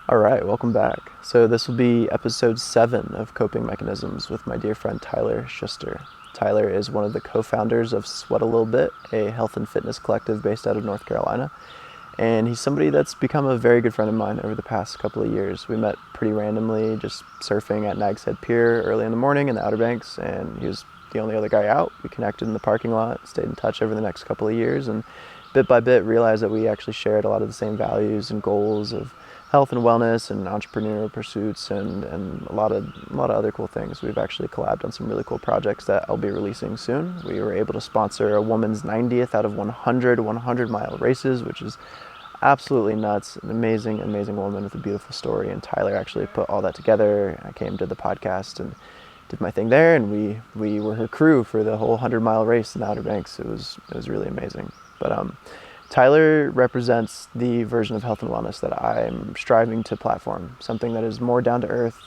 All right, welcome back. So this will be episode 7 of Coping Mechanisms with my dear friend Tyler Schuster. Tyler is one of the co-founders of Sweat-a-Lil-Bit, a health and fitness collective based out of North Carolina. And he's somebody that's become a very good friend of mine over the past couple of years. We met pretty randomly, just surfing at Nag's Head Pier early in the morning in the Outer Banks, and he was the only other guy out. We connected in the parking lot, stayed in touch over the next couple of years, and bit by bit realized that we actually shared a lot of the same values and goals of health and wellness and entrepreneurial pursuits and a lot of other cool things. We've actually collabed on some really cool projects that I'll be releasing soon. We were able to sponsor a woman's 90th out of 100 mile races, which is absolutely nuts. An amazing woman with a beautiful story, and Tyler actually put all that together. I came to the podcast and did my thing there, and we were her crew for the whole 100-mile race in the Outer Banks. It was really amazing. But Tyler represents the version of health and wellness that I'm striving to platform, something that is more down to earth,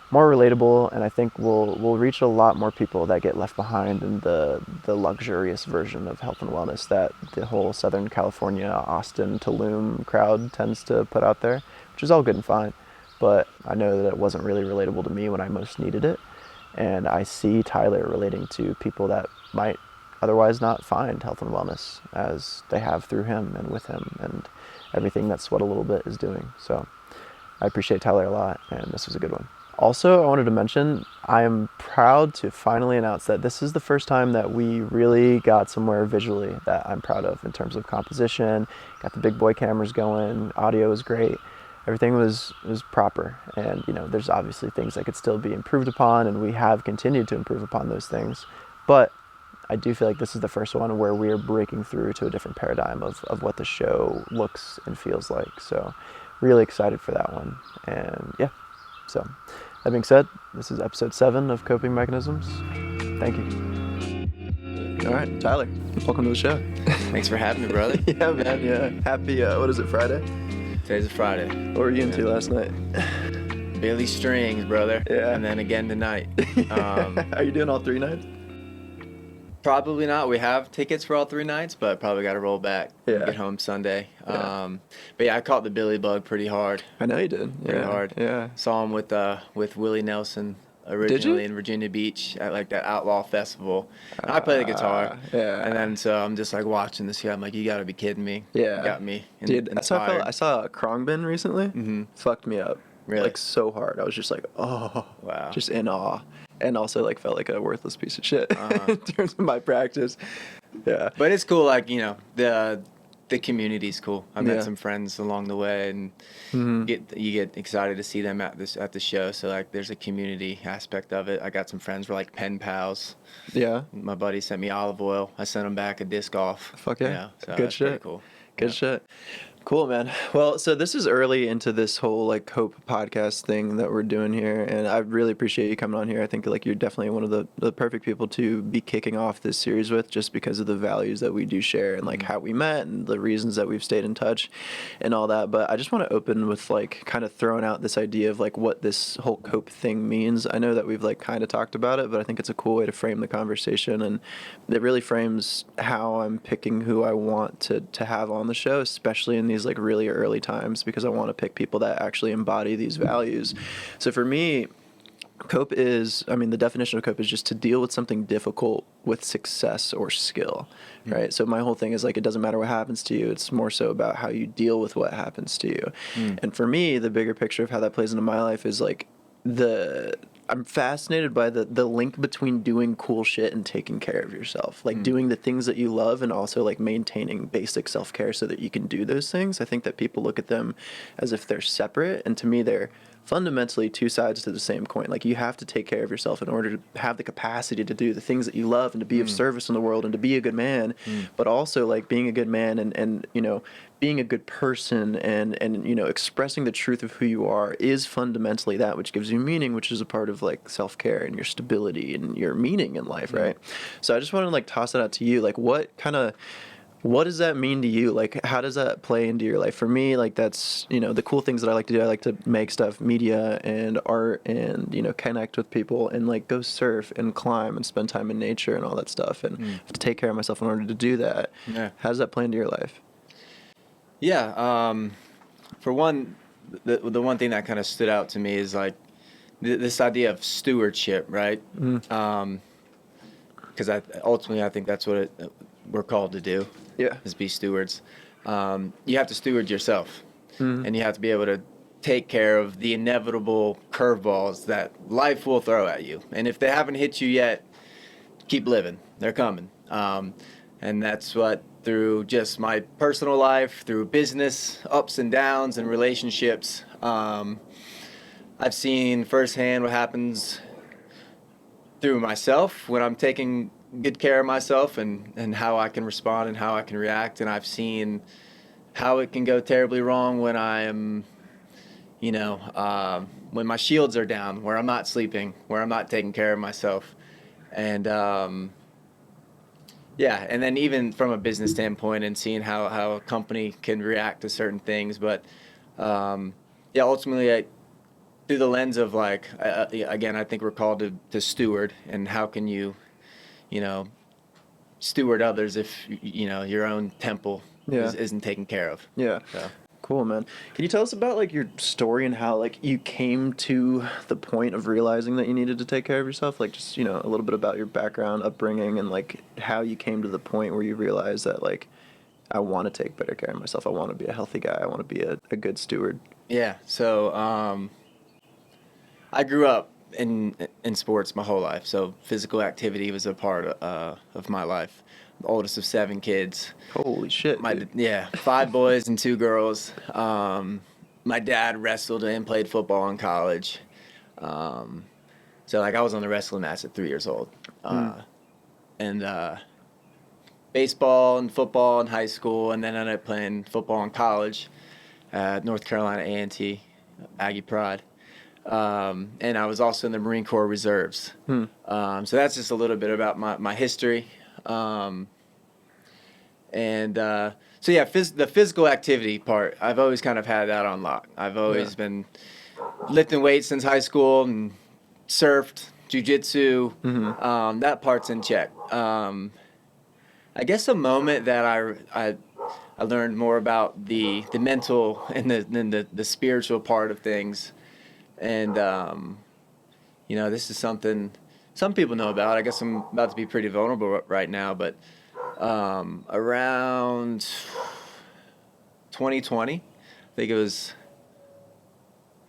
more relatable, and I think will reach a lot more people that get left behind in the luxurious version of health and wellness that the whole Southern California, Austin, Tulum crowd tends to put out there, which is all good and fine. But I know that it wasn't really relatable to me when I most needed it. And I see Tyler relating to people that might otherwise not find health and wellness as they have through him and with him and everything that Sweat-a-Lil-Bit is doing. So I appreciate Tyler a lot, and this was a good one. Also, I wanted to mention, I am proud to finally announce that this is the first time that we really got somewhere visually that I'm proud of in terms of composition. Got the big boy cameras going, audio was great. Everything was proper, and there's obviously things that could still be improved upon, and we have continued to improve upon those things. But I do feel like this is the first one where we are breaking through to a different paradigm of what the show looks and feels like. So really excited for that one. And yeah, so that being said, this is episode 7 of Coping Mechanisms. Thank you. All right, Tyler, welcome to the show. Thanks for having me, brother. Yeah, man, yeah. Happy, what is it, Friday? Today's a Friday. What were you into last night? Billy Strings, brother. Yeah. And then again tonight. Are you doing all 3 nights? Probably not. We have tickets for all 3 nights, but probably got to roll back and get home Sunday. Yeah. But yeah, I caught the Billy bug pretty hard. I know you did. Pretty hard. Yeah. Saw him with Willie Nelson originally in Virginia Beach at like that Outlaw Festival. And I play the guitar. Yeah. And then so I'm just like watching this guy. I'm like, you got to be kidding me. Yeah. You got me. Dude, inspired. I saw Krongbin recently. Mm-hmm. Fucked me up. Really? Like so hard. I was just like, oh. Wow. Just in awe. And also like felt like a worthless piece of shit in terms of my practice. Yeah. But it's cool, like, the community's cool. I met some friends along the way, and you get excited to see them at the show. So like there's a community aspect of it. I got some friends who are like pen pals. Yeah. My buddy sent me olive oil. I sent him back a disc golf. Fuck yeah. So Good that's shit. pretty cool. Good shit. Cool, man. Well, so this is early into this whole like Hope podcast thing that we're doing here, and I really appreciate you coming on here. I think like you're definitely one of the perfect people to be kicking off this series with, just because of the values that we do share and like how we met and the reasons that we've stayed in touch and all that. But I just want to open with like kind of throwing out this idea of like what this whole Cope thing means. I know that we've like kind of talked about it, but I think it's a cool way to frame the conversation, and it really frames how I'm picking who I want to have on the show, especially in these like really early times, because I want to pick people that actually embody these values. So for me, cope is, the definition of cope is just to deal with something difficult with success or skill, right? So my whole thing is like, it doesn't matter what happens to you. It's more so about how you deal with what happens to you. And for me, the bigger picture of how that plays into my life is like I'm fascinated by the link between doing cool shit and taking care of yourself. Like doing the things that you love and also like maintaining basic self-care so that you can do those things. I think that people look at them as if they're separate, and to me they're fundamentally 2 sides to the same coin. Like you have to take care of yourself in order to have the capacity to do the things that you love and to be of service in the world and to be a good man, but also like being a good man and being a good person and expressing the truth of who you are is fundamentally that which gives you meaning, which is a part of like self-care and your stability and your meaning in life, right? So I just want to like toss it out to you, like what does that mean to you? Like, how does that play into your life? For me, like, that's, the cool things that I like to do. I like to make stuff, media and art and, connect with people and, like, go surf and climb and spend time in nature and all that stuff. And I have to take care of myself in order to do that. Yeah. How does that play into your life? Yeah. For one, the one thing that kind of stood out to me is like this idea of stewardship, right? Because ultimately I think that's what we're called to do. Yeah. Is be stewards. You have to steward yourself, and you have to be able to take care of the inevitable curveballs that life will throw at you. And if they haven't hit you yet, keep living. They're coming. And that's what, through just my personal life, through business, ups and downs and relationships, I've seen firsthand what happens through myself when I'm taking good care of myself, and how I can respond and how I can react. And I've seen how it can go terribly wrong when I am, when my shields are down, where I'm not sleeping, where I'm not taking care of myself. And and then even from a business standpoint, and seeing how a company can react to certain things. But ultimately, through the lens of like, again, I think we're called to steward. And how can you, steward others if, your own temple isn't taken care of. Yeah. So. Cool, man. Can you tell us about like your story and how like you came to the point of realizing that you needed to take care of yourself? Like just, a little bit about your background, upbringing, and like how you came to the point where you realized that like, I want to take better care of myself. I want to be a healthy guy. I want to be a good steward. Yeah. So I grew up in sports my whole life. So physical activity was a part of my life. The oldest of 7 kids. Holy shit. 5 boys and 2 girls. My dad wrestled and played football in college. So like I was on the wrestling mats at 3 years old. And baseball and football in high school, and then ended up playing football in college at North Carolina A&T, Aggie Pride. And I was also in the Marine Corps Reserves. So that's just a little bit about my history. The physical activity part, I've always kind of had that on lock. I've always been lifting weights since high school and surfed, jiu-jitsu. That part's in check. I guess a moment that I learned more about the mental and the spiritual part of things. And, this is something some people know about. I guess I'm about to be pretty vulnerable right now, but around 2020, I think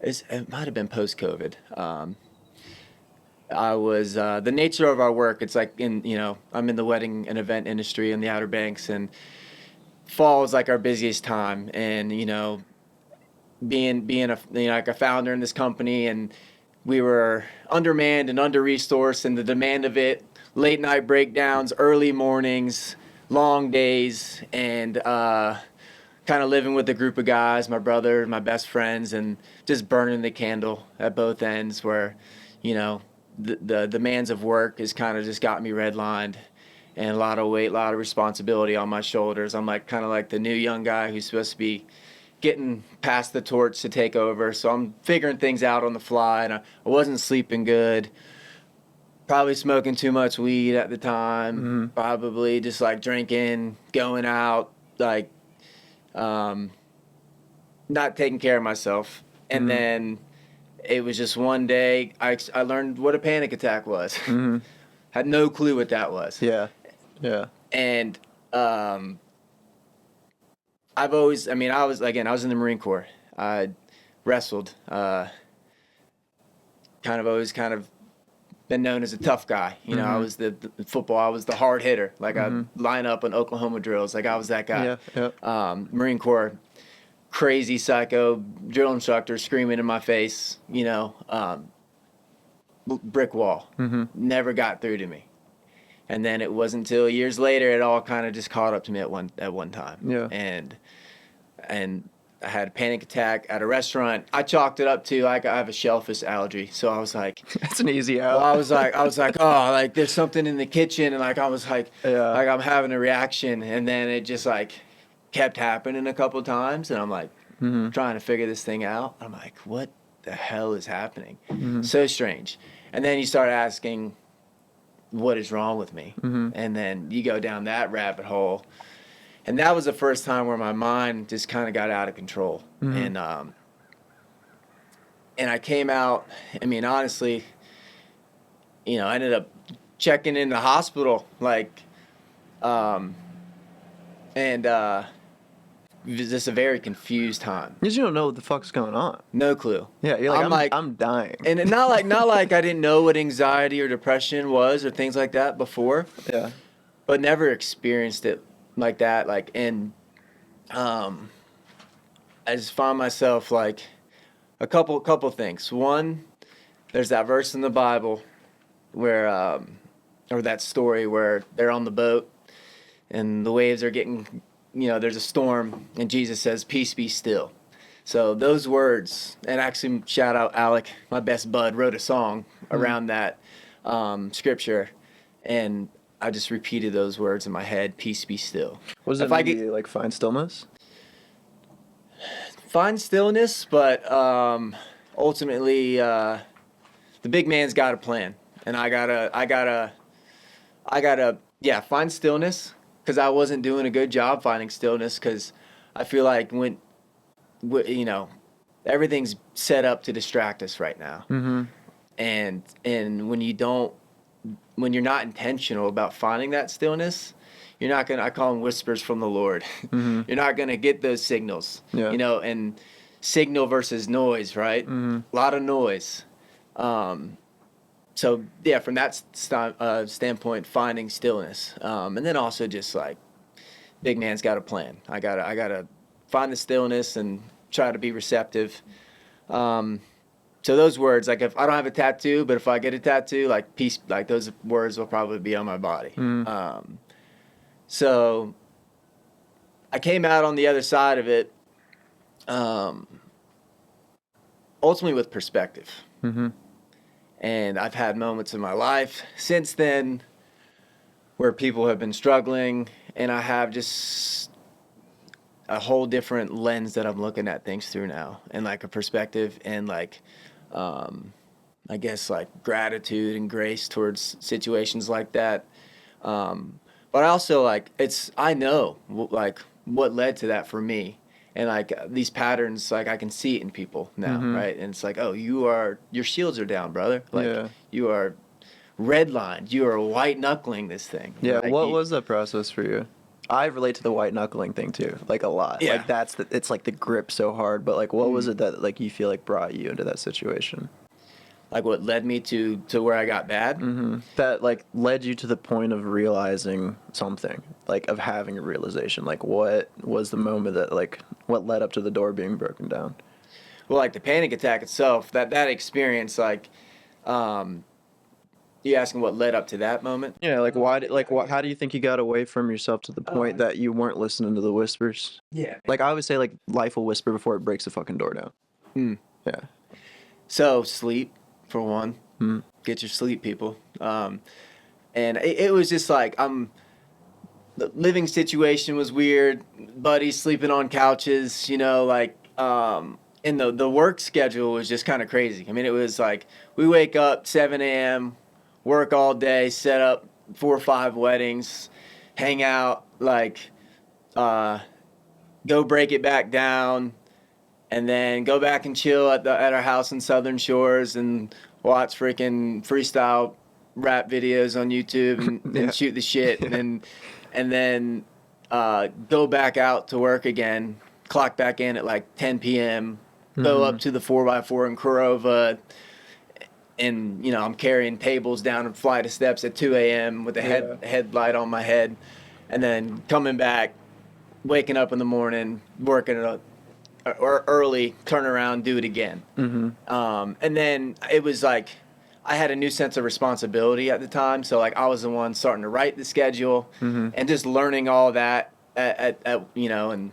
it might have been post-COVID. I was, the nature of our work, it's like I'm in the wedding and event industry in the Outer Banks, and fall is like our busiest time. And, being like a founder in this company, and we were undermanned and under-resourced, and the demand of it, late night breakdowns, early mornings, long days, and kind of living with a group of guys, my brother, my best friends, and just burning the candle at both ends, where, the demands of work has kind of just got me redlined, and a lot of weight, a lot of responsibility on my shoulders. I'm like kind of like the new young guy who's supposed to be getting past the torch to take over. So I'm figuring things out on the fly, and I wasn't sleeping good. Probably smoking too much weed at the time. Probably just like drinking, going out, like not taking care of myself. And then it was just one day I learned what a panic attack was. Had no clue what that was. Yeah. And I've always, I was in the Marine Corps. I wrestled. Always been known as a tough guy. I was the football. I was the hard hitter. Like I'd line up on Oklahoma drills. Like I was that guy. Marine Corps, crazy psycho drill instructor screaming in my face. Brick wall. Never got through to me. And then it wasn't until years later it all kind of just caught up to me at one time. Yeah. And I had a panic attack at a restaurant. I chalked it up to like I have a shellfish allergy. So I was like, that's an easy out. Well, I was like, oh, like there's something in the kitchen, and like I was like, like I'm having a reaction, and then it just like kept happening a couple times, and I'm like trying to figure this thing out. I'm like, what the hell is happening? So strange. And then you start asking, what is wrong with me? And then you go down that rabbit hole. And that was the first time where my mind just kind of got out of control. And And I came out, I mean, honestly, I ended up checking in the hospital, like, and it was just a very confused time. Because you don't know what the fuck's going on. No clue. Yeah, you're like, I'm dying. And not like I didn't know what anxiety or depression was or things like that before. Yeah. But never experienced it like that. Like, and I just found myself like a couple things. One, there's that verse in the Bible where, or that story where they're on the boat and the waves are getting, there's a storm and Jesus says, "Peace, be still." So those words, and actually shout out Alec, my best bud, wrote a song around that scripture, and I just repeated those words in my head, "Peace, be still." Was it like find stillness? Find stillness, but ultimately the big man's got a plan, and I gotta find stillness, because I wasn't doing a good job finding stillness, because I feel like when everything's set up to distract us right now. Mm-hmm. And when you're not intentional about finding that stillness, you're not gonna, I call them whispers from the Lord. Mm-hmm. You're not gonna get those signals. Yeah. And signal versus noise, right? Mm-hmm. A lot of noise. So yeah, from that standpoint, finding stillness, and then also just like, big man's got a plan. I gotta find the stillness and try to be receptive. So those words, like if I don't have a tattoo, but if I get a tattoo, like peace, like those words will probably be on my body. Mm-hmm. So I came out on the other side of it, ultimately with perspective. Mm-hmm. And I've had moments in my life since then where people have been struggling, and I have just a whole different lens that I'm looking at things through now, and like a perspective and like, I guess like gratitude and grace towards situations like that. But I also like, I know like what led to that for me. And like these patterns, like I can see it in people now, Mm-hmm. right? And it's like, oh, your shields are down, brother. Like you are redlined. You are white knuckling this thing. Yeah. Like, What was that process for you? I relate to the white knuckling thing too, like a lot. Yeah. Like it's like the grip so hard. But like, what was it that like you feel like brought you into that situation? Like what led me to where I got bad? Mm-hmm. That like led you to the point of realizing something, like of having a realization. Like what was the moment that like what led up to the door being broken down? Well, like the panic attack itself, that experience, like, you asking what led up to that moment? Yeah, like how do you think you got away from yourself to the point that you weren't listening to the whispers? Yeah. Like I always say, like life will whisper before it breaks the fucking door down. Yeah. So sleep, for one. Get your sleep, people. And it was just like, the living situation was weird. Buddies sleeping on couches, like, and the work schedule was just kind of crazy. I mean, it was like, we wake up 7 a.m., work all day, set up 4 or 5 weddings, hang out, like, go break it back down, and then go back and chill at our house in Southern Shores and watch freaking freestyle rap videos on YouTube and shoot the shit, and then go back out to work again, clock back in at like 10 p.m., go up to the 4x4 in Corova, and I'm carrying tables down a flight of steps at 2 a.m. with a headlight on my head, and then coming back, waking up in the morning, working or early, turn around, do it again. And then it was like, I had a new sense of responsibility at the time. So like I was the one starting to write the schedule and just learning all that and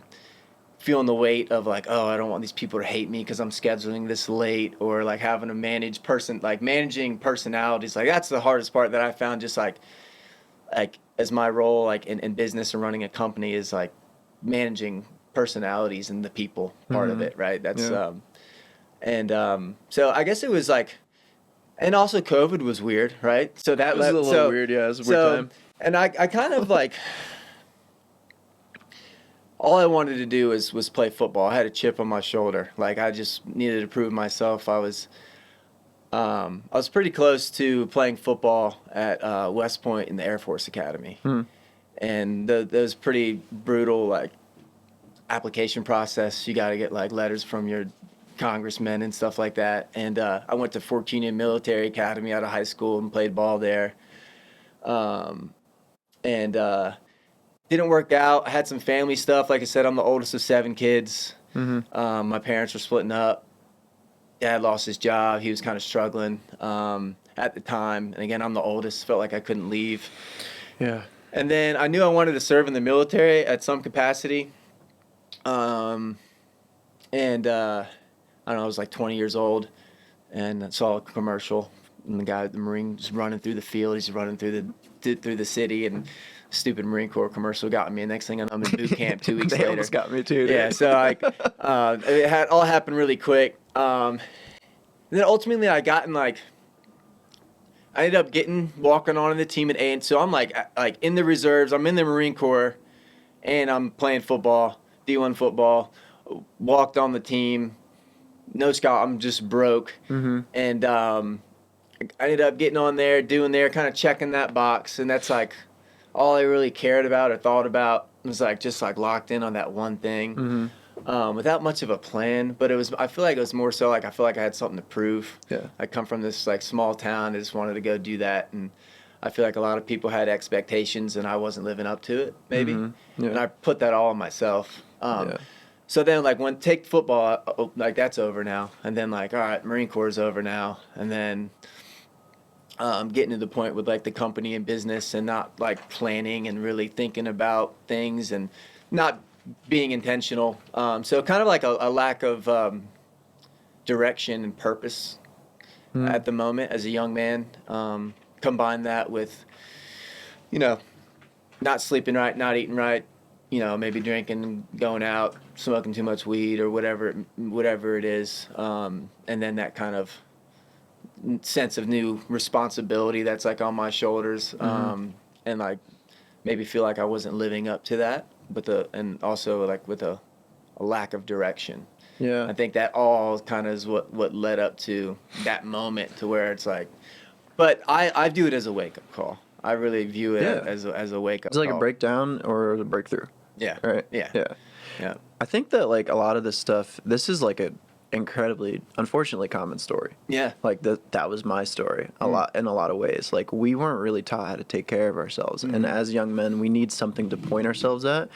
feeling the weight of like, oh, I don't want these people to hate me because I'm scheduling this late, or like having to managing personalities. Like that's the hardest part that I found, just like as my role, like in business and running a company, is like managing personalities and the people part of it, right? That's so I guess it was like, and also COVID was weird, right? So that was a little weird, yeah. It was a weird time. And I kind of like, all I wanted to do was play football. I had a chip on my shoulder. Like I just needed to prove myself. I was pretty close to playing football at West Point in the Air Force Academy, and those pretty brutal like application process. You got to get like letters from your congressmen and stuff like that. And I went to Fort Union Military Academy out of high school and played ball there. And didn't work out. I had some family stuff. Like I said, I'm the oldest of 7 kids. My parents were splitting up. Dad lost his job. He was kind of struggling at the time. And again, I'm the oldest. Felt like I couldn't leave. Yeah. And then I knew I wanted to serve in the military at some capacity. And I don't know, I was like 20 years old and I saw a commercial. And the Marine, just running through the field. He's running through the city, and stupid Marine Corps commercial got me. And next thing I know, I'm in boot camp 2 weeks They later. almost got me too. Dude. Yeah, so like it had all happened really quick. And then ultimately I ended up walking on in the team at A, and so I'm like in the reserves. I'm in the Marine Corps, and I'm playing football, D1 football. Walked on the team, no scout. I'm just broke, and I ended up getting on there, kind of checking that box, and that's like all I really cared about or thought about was like just like locked in on that one thing, without much of a plan. But I feel like it was more so like I feel like I had something to prove. Yeah. I come from this like small town. I just wanted to go do that, and I feel like a lot of people had expectations, and I wasn't living up to it, maybe. Yeah. And I put that all on myself. So then, like, when take football, like, that's over now. And then, like, all right, Marine Corps is over now. And then getting to the point with, like, the company and business and not, like, planning and really thinking about things and not being intentional. So kind of like a lack of direction and purpose at the moment as a young man. Combine that with, not sleeping right, not eating right, maybe drinking, going out, smoking too much weed or whatever it is. And then that kind of sense of new responsibility that's like on my shoulders. And like maybe feel like I wasn't living up to that, and also like with a lack of direction. Yeah. I think that all kind of is what led up to that moment to where it's like, but I view it as a wake-up call. I really view it as a wake-up It's like call. a breakdown or a breakthrough. Yeah. Right? Yeah. I think that, like, a lot of this stuff, this is, like, an incredibly, unfortunately common story. Yeah. Like, that was my story in a lot of ways. Like, we weren't really taught how to take care of ourselves. And as young men, we need something to point ourselves at.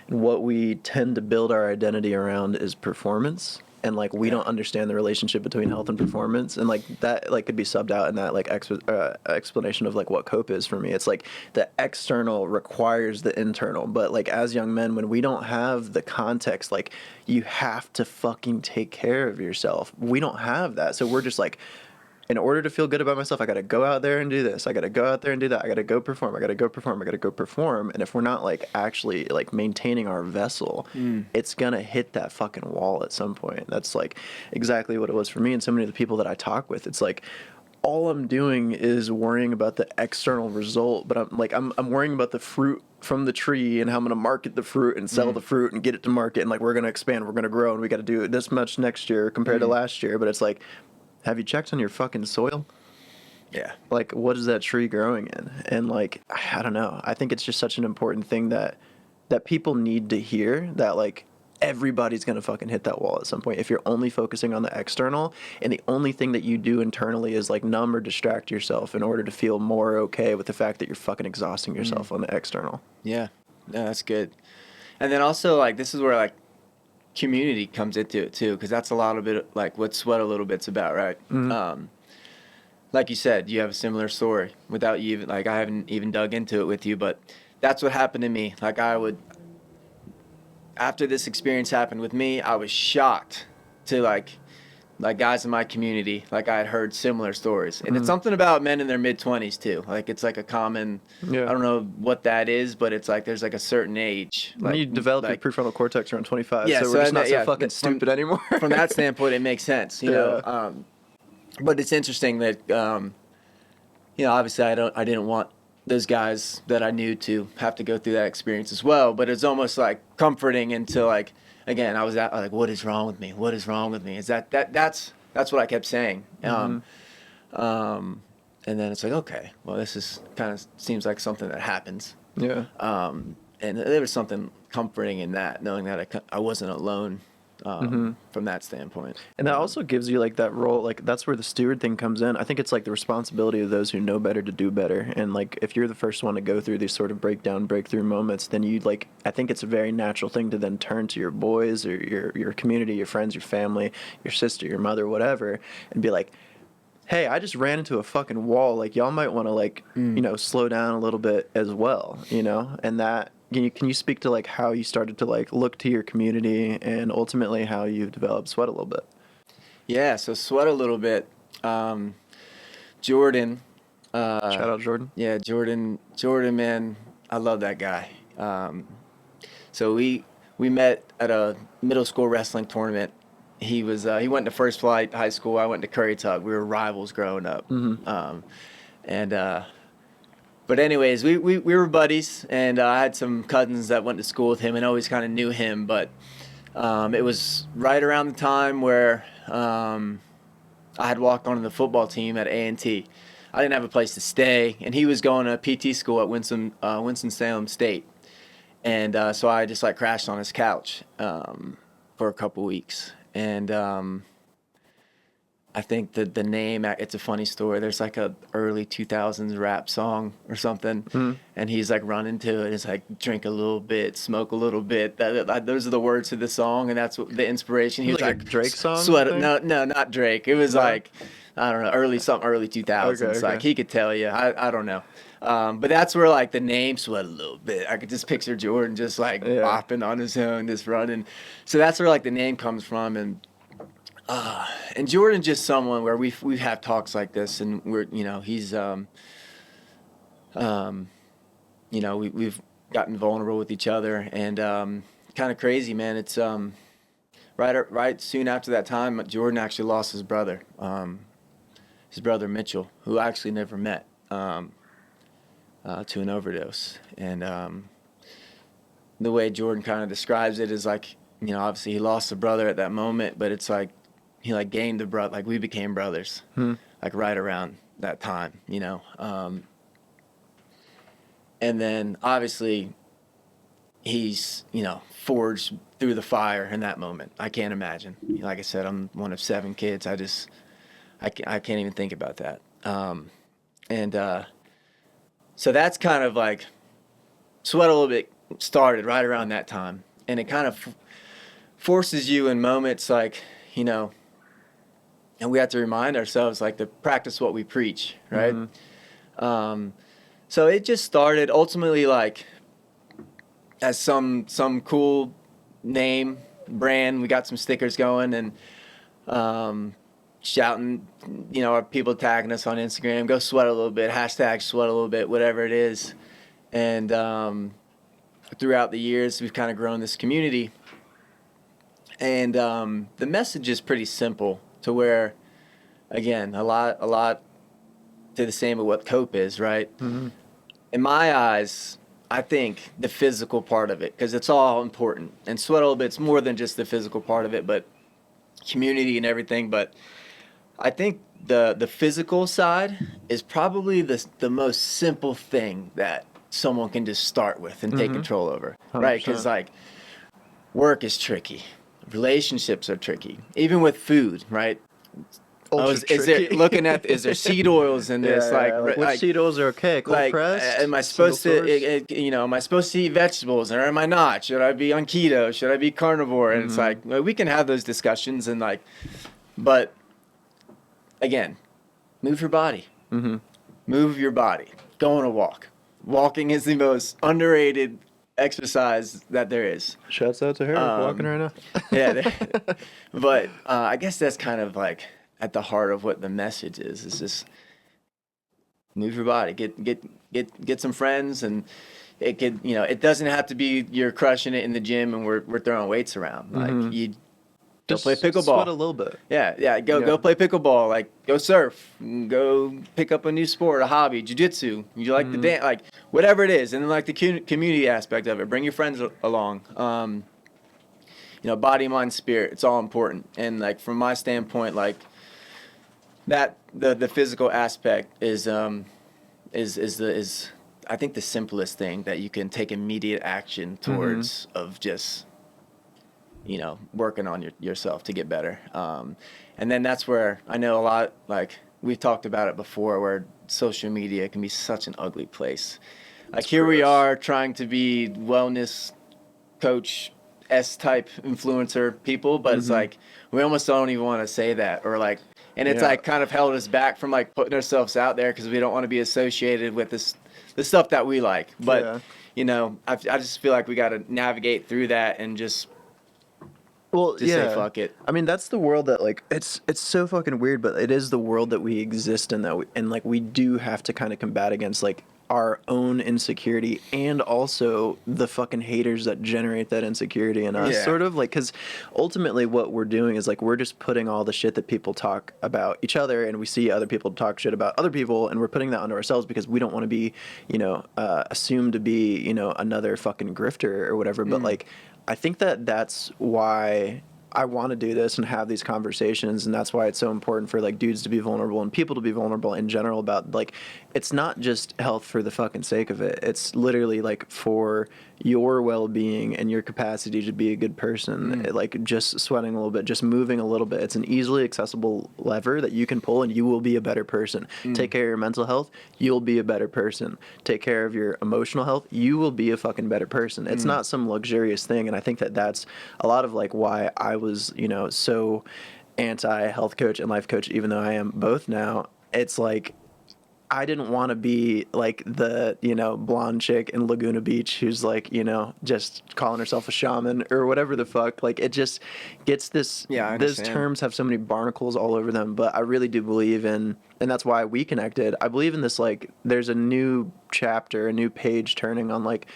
And what we tend to build our identity around is performance. And, like, we don't understand the relationship between health and performance. And, like, that, like, could be subbed out in that, like, explanation of, like, what COPE is for me. It's, like, the external requires the internal. But, like, as young men, when we don't have the context, like, you have to fucking take care of yourself. We don't have that. So we're just, like, in order to feel good about myself, I got to go out there and do this. I got to go out there and do that. I got to go perform. I got to go perform. I got to go perform. And if we're not, like, actually, like, maintaining our vessel, it's going to hit that fucking wall at some point. That's, like, exactly what it was for me and so many of the people that I talk with. It's like, all I'm doing is worrying about the external result, but I'm worrying about the fruit from the tree and how I'm going to market the fruit and sell the fruit and get it to market. And, like, we're going to expand, we're going to grow, and we got to do this much next year compared to last year. But it's like, have you checked on your fucking soil? Yeah. Like, what is that tree growing in? And, like, I don't know. I think it's just such an important thing that people need to hear, that, like, everybody's going to fucking hit that wall at some point if you're only focusing on the external, and the only thing that you do internally is, like, numb or distract yourself in order to feel more okay with the fact that you're fucking exhausting yourself on the external. Yeah, that's good. And then also, like, this is where, like, community comes into it too, because that's a lot of it, like what Sweat-a-Lil-Bit's about, right? Like you said, you have a similar story without you even, like, I haven't even dug into it with you, but that's what happened to me. Like, after this experience happened with me, I was shocked to, like guys in my community, like, I had heard similar stories. And it's something about men in their mid-20s too. Like, it's like a common, I don't know what that is, but it's like there's like a certain age. Like, you develop your prefrontal cortex around 25, so we're just not so fucking stupid anymore. From that standpoint, it makes sense, you know. But it's interesting that, obviously I didn't want those guys that I knew to have to go through that experience as well. But it's almost like comforting until like, again, I was like, what is wrong with me? What is wrong with me? Is that's what I kept saying. And then it's like, okay, well, this is kind of seems like something that happens. Yeah. And there was something comforting in that, knowing that I wasn't alone from that standpoint. And that also gives you like that role, like that's where the steward thing comes in. I think it's like the responsibility of those who know better to do better. And like if you're the first one to go through these sort of breakthrough moments, then you like, I think it's a very natural thing to then turn to your boys or your community, your friends, your family, your sister, your mother, whatever, and be like, hey, I just ran into a fucking wall. Like y'all might want to like, slow down a little bit as well, and that, can you speak to like how you started to like look to your community and ultimately how you've developed Sweat-a-Lil-Bit? Yeah, so Sweat-a-Lil-Bit, Jordan. Shout out Jordan. Yeah, Jordan, man, I love that guy. So we met at a middle school wrestling tournament. He went to First Flight High School. I went to Curry Tuck. We were rivals growing up. But anyways, we were buddies, and I had some cousins that went to school with him and always kind of knew him. But it was right around the time where I had walked onto the football team at A&T. I didn't have a place to stay, and he was going to PT school at Winston-Salem State. And so I just like crashed on his couch for a couple weeks. And I think the name, it's a funny story. There's like a early 2000s rap song or something, and he's like running to it. It's like, drink a little bit, smoke a little bit. Those are the words to the song, and that's what the inspiration. He was like a Drake song? Sweat. No, not Drake. It was like, I don't know, early 2000s. Okay. Like he could tell you. I don't know. But that's where like the name Sweat-a-Lil-Bit. I could just picture Jordan just like bopping on his own, just running. So that's where like the name comes from, and Jordan's just someone where we have talks like this, and we're he's we've gotten vulnerable with each other, and kind of crazy, man. It's right soon after that time, Jordan actually lost his brother Mitchell, who I actually never met, to an overdose. And the way Jordan kind of describes it is like, obviously he lost a brother at that moment, but it's like he like gained a brother, like we became brothers, like right around that time, and then obviously he's, forged through the fire in that moment. I can't imagine. Like I said, I'm one of 7 kids. I can't even think about that. So that's kind of like Sweat-a-Lil-Bit started right around that time, and it kind of forces you in moments like, and we have to remind ourselves like to practice what we preach, right? So it just started ultimately like as some cool name brand. We got some stickers going and shouting, people tagging us on Instagram, go Sweat-a-Lil-Bit, hashtag Sweat-a-Lil-Bit, whatever it is. And throughout the years, we've kind of grown this community. And the message is pretty simple to where, again, a lot to the same of what COPE is, right? In my eyes, I think the physical part of it, because it's all important. And Sweat-a-Lil-Bit's more than just the physical part of it, but community and everything. But I think the physical side is probably the most simple thing that someone can just start with and take control over, 100%. Right? Because like work is tricky, relationships are tricky, even with food, right? Is there seed oils in this? Which seed oils are okay? Cold pressed? Am I supposed to, am I supposed to eat vegetables or am I not? Should I be on keto? Should I be carnivore? And it's like, we can have those discussions and like, but again, move your body. Move your body. Go on a walk. Walking is the most underrated exercise that there is. Shouts out to her walking right now. Yeah, but I guess that's kind of like at the heart of what the message is. It's just move your body, get some friends, and it could, it doesn't have to be you're crushing it in the gym and we're throwing weights around. Like Go play Just pickleball. sweat a little bit. Yeah. Go play pickleball. Like, go surf. Go pick up a new sport, a hobby, jiu-jitsu. You like the dance, like whatever it is, and then like the community aspect of it. Bring your friends along. Body, mind, spirit. It's all important. And like from my standpoint, like that the physical aspect is I think the simplest thing that you can take immediate action towards of just working on yourself to get better. And then that's where I know a lot, like we've talked about it before, where social media can be such an ugly place. Like here we are trying to be wellness coach type influencer people, but it's like we almost don't even want to say that, or like, and it's like kind of held us back from like putting ourselves out there because we don't want to be associated with the stuff that we like. But I just feel like we got to navigate through that and just say fuck it. I mean, that's the world that like it's so fucking weird, but it is the world that we exist in, and like we do have to kind of combat against like our own insecurity and also the fucking haters that generate that insecurity in us, sort of like, because ultimately what we're doing is like we're just putting all the shit that people talk about each other, and we see other people talk shit about other people, and we're putting that onto ourselves because we don't want to be assumed to be another fucking grifter or whatever. But like I think that's why I want to do this and have these conversations, and that's why it's so important for like dudes to be vulnerable and people to be vulnerable in general about like it's not just health for the fucking sake of it. It's literally like for your well-being and your capacity to be a good person. Like just sweating a little bit, just moving a little bit. It's an easily accessible lever that you can pull and you will be a better person. Take care of your mental health, you'll be a better person. Take care of your emotional health, you will be a fucking better person. It's not some luxurious thing, and I think that that's a lot of like why I was so anti-health coach and life coach, even though I am both now. It's like I didn't want to be like the blonde chick in Laguna Beach who's like just calling herself a shaman or whatever the fuck. Like it just gets this those terms have so many barnacles all over them, but I really do believe in, and that's why we connected, I believe in this, like there's a new chapter, a new page turning on like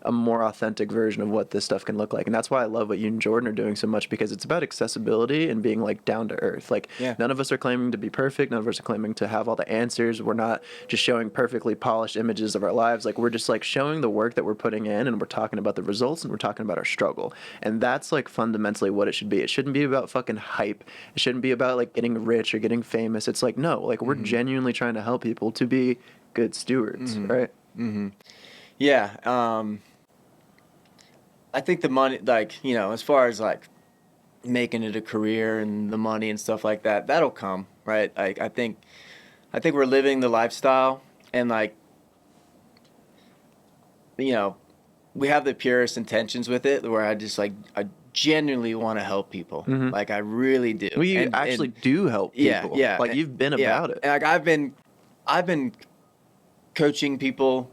a more authentic version of what this stuff can look like. And that's why I love what you and Jordan are doing so much, because it's about accessibility and being like down to earth. Like none of us are claiming to be perfect. None of us are claiming to have all the answers. We're not just showing perfectly polished images of our lives. Like we're just like showing the work that we're putting in, and we're talking about the results, and we're talking about our struggle. And that's like fundamentally what it should be. It shouldn't be about fucking hype. It shouldn't be about like getting rich or getting famous. It's like, no, like we're genuinely trying to help people to be good stewards, right? Yeah. I think the money, like, as far as like making it a career and the money and stuff like that, that'll come, right? Like, I think we're living the lifestyle, and like, we have the purest intentions with it, where I genuinely want to help people. Like I really do. Well, you actually do help people. Yeah. Like you've been about it. And like I've been coaching people,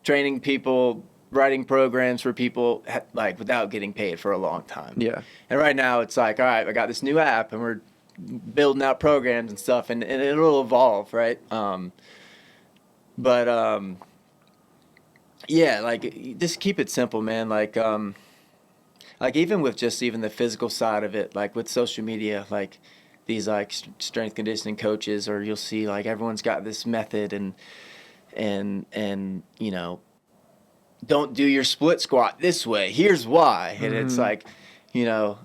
training people, writing programs for people like without getting paid for a long time. Yeah. And right now it's like, all right, I got this new app and we're building out programs and stuff, and it'll evolve, right? Yeah, like just keep it simple, man. Like even with just even the physical side of it, like with social media, like these like strength conditioning coaches, or you'll see like everyone's got this method and don't do your split squat this way. Here's why. And it's like, you're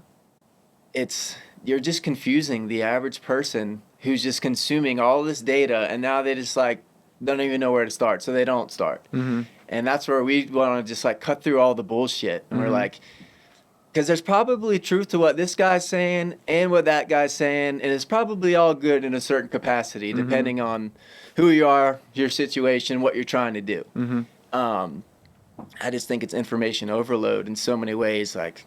just confusing the average person who's just consuming all this data, and now they just like don't even know where to start, so they don't start. And that's where we want to just like cut through all the bullshit. And we're like, because there's probably truth to what this guy's saying and what that guy's saying, and it's probably all good in a certain capacity, depending on who you are, your situation, what you're trying to do. I just think it's information overload in so many ways. Like,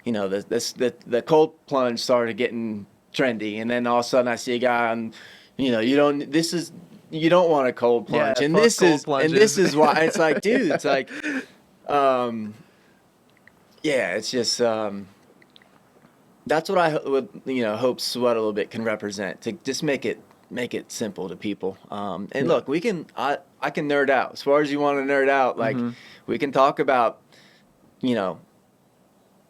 the cold plunge started getting trendy, and then all of a sudden I see a guy on, you don't want a cold plunge, and this is why. It's like, dude, it's like, it's just that's what I would hope Sweat-a-Lil-Bit can represent, to just make it simple to people. Look, I can nerd out as far as you want to nerd out. Like we can talk about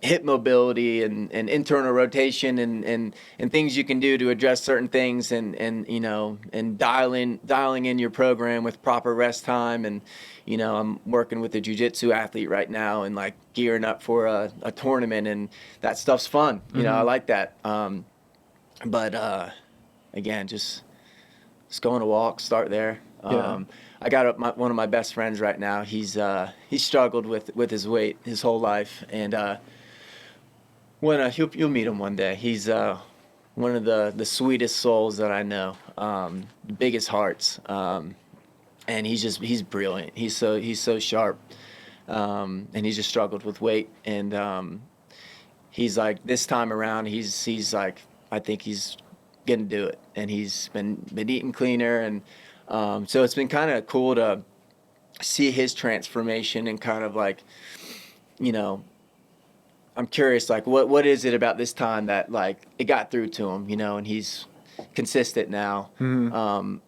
hip mobility and internal rotation and things you can do to address certain things and you know and dialing in your program with proper rest time. And you know, I'm working with a jiu-jitsu athlete right now and like gearing up for a tournament, and that stuff's fun. You know, I like that. But again, just going to walk, start there. I got one of my best friends right now. He's struggled with his weight his whole life, and when you'll meet him one day. He's one of the sweetest souls that I know, the biggest hearts, and he's brilliant. He's so sharp, and he's just struggled with weight. And he's like, this time around, he's like, I think he's gonna do it, and he's been eating cleaner, and so it's been kind of cool to see his transformation and kind of like, you know, I'm curious, like, what is it about this time that, like, it got through to him, you know, and he's consistent now. You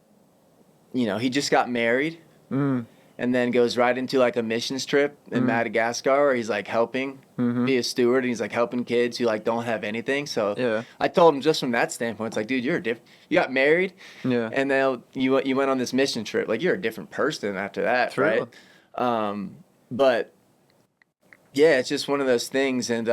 know, he just got married and then goes right into, like, a missions trip in Madagascar where he's, like, helping be a steward, and he's, like, helping kids who, like, don't have anything. So I told him just from that standpoint, it's like, dude, you got married, and then you went on this mission trip. Like, you're a different person after that, right? But yeah, it's just one of those things. And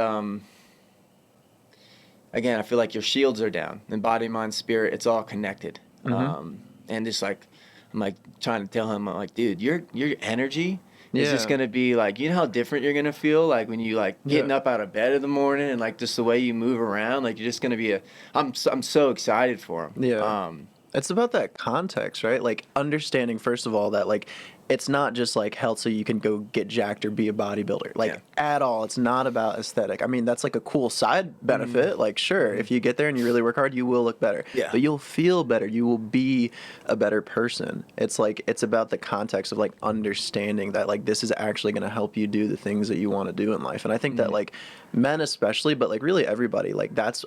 again, I feel like your shields are down, and body, mind, spirit, it's all connected. And just like, I'm like trying to tell him, I'm like, dude, your energy is just gonna be like, you know how different you're gonna feel like when you like getting up out of bed in the morning, and like just the way you move around, like you're just gonna be I'm so excited for him. It's about that context, right? Like understanding, first of all, that like it's not just like health so you can go get jacked or be a bodybuilder. Like at all. It's not about aesthetic. I mean, that's like a cool side benefit. Like sure, if you get there and you really work hard, you will look better. But you'll feel better. You will be a better person. It's like it's about the context of like understanding that like this is actually going to help you do the things that you want to do in life. And I think that like men especially, but like really everybody, like that's,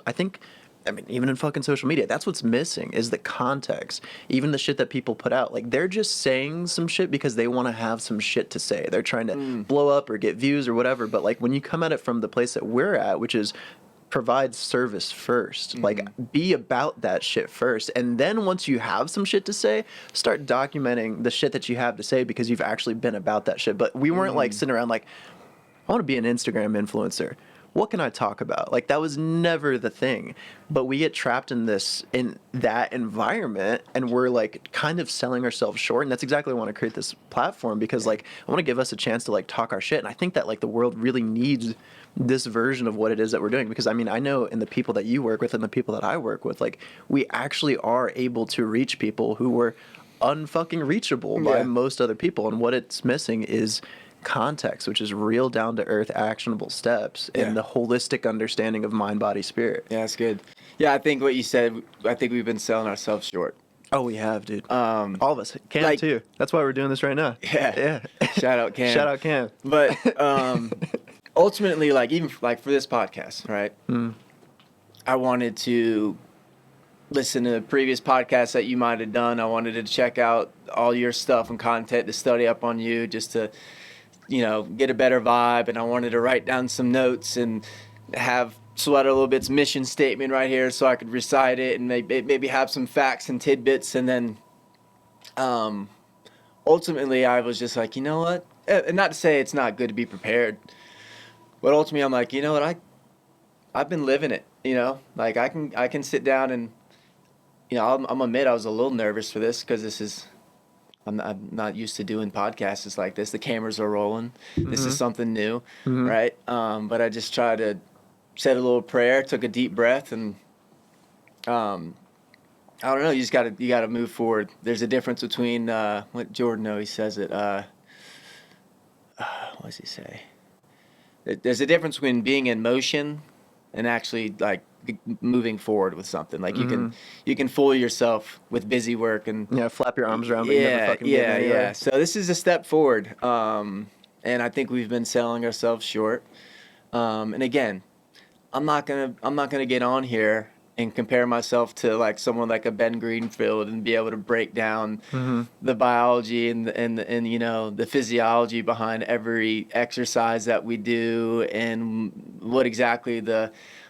I mean, even in fucking social media, that's what's missing is the context. Even the shit that people put out. Like, they're just saying some shit because they want to have some shit to say. They're trying to blow up or get views or whatever. But, like, when you come at it from the place that we're at, which is provide service first, like, be about that shit first. And then once you have some shit to say, start documenting the shit that you have to say because you've actually been about that shit. But we weren't, like, sitting around like, I want to be an Instagram influencer. What can I talk about? Like, that was never the thing. But we get trapped in that environment, and we're like kind of selling ourselves short. And that's exactly why I want to create this platform, because like I want to give us a chance to like talk our shit. And I think that like the world really needs this version of what it is that we're doing, because I mean, I know in the people that you work with and the people that I work with, like we actually are able to reach people who were unfucking reachable by most other people. And what it's missing is context, which is real down to earth actionable steps and the holistic understanding of mind, body, spirit. Yeah, that's good. Yeah, I think what you said, I think we've been selling ourselves short. Oh, we have, dude. All of us. Cam like, too. That's why we're doing this right now. Yeah. Shout out Cam. Shout out Cam. But ultimately, like even like for this podcast, right? I wanted to listen to previous podcasts that you might have done. I wanted to check out all your stuff and content to study up on you, just to, you know, get a better vibe. And I wanted to write down some notes and have Sweat-a-Lil-Bit's mission statement right here so I could recite it and maybe have some facts and tidbits. And then ultimately I was just like, you know what? And not to say it's not good to be prepared, but ultimately I'm like, you know what? I've been living it, you know? Like I can sit down and, you know, I'm admit I was a little nervous for this because I'm not used to doing podcasts like this. The cameras are rolling. This is something new, right? But I just tried to said a little prayer, took a deep breath, and I don't know. You gotta move forward. There's a difference between what Jordan always says it. What does he say? There's a difference between being in motion and actually like moving forward with something. Like you can fool yourself with busy work and flap your arms around, but you never fucking get anywhere. So this is a step forward, and I think we've been selling ourselves short. And again, I'm not gonna get on here and compare myself to like someone like a Ben Greenfield and be able to break down the biology and you know the physiology behind every exercise that we do and what exactly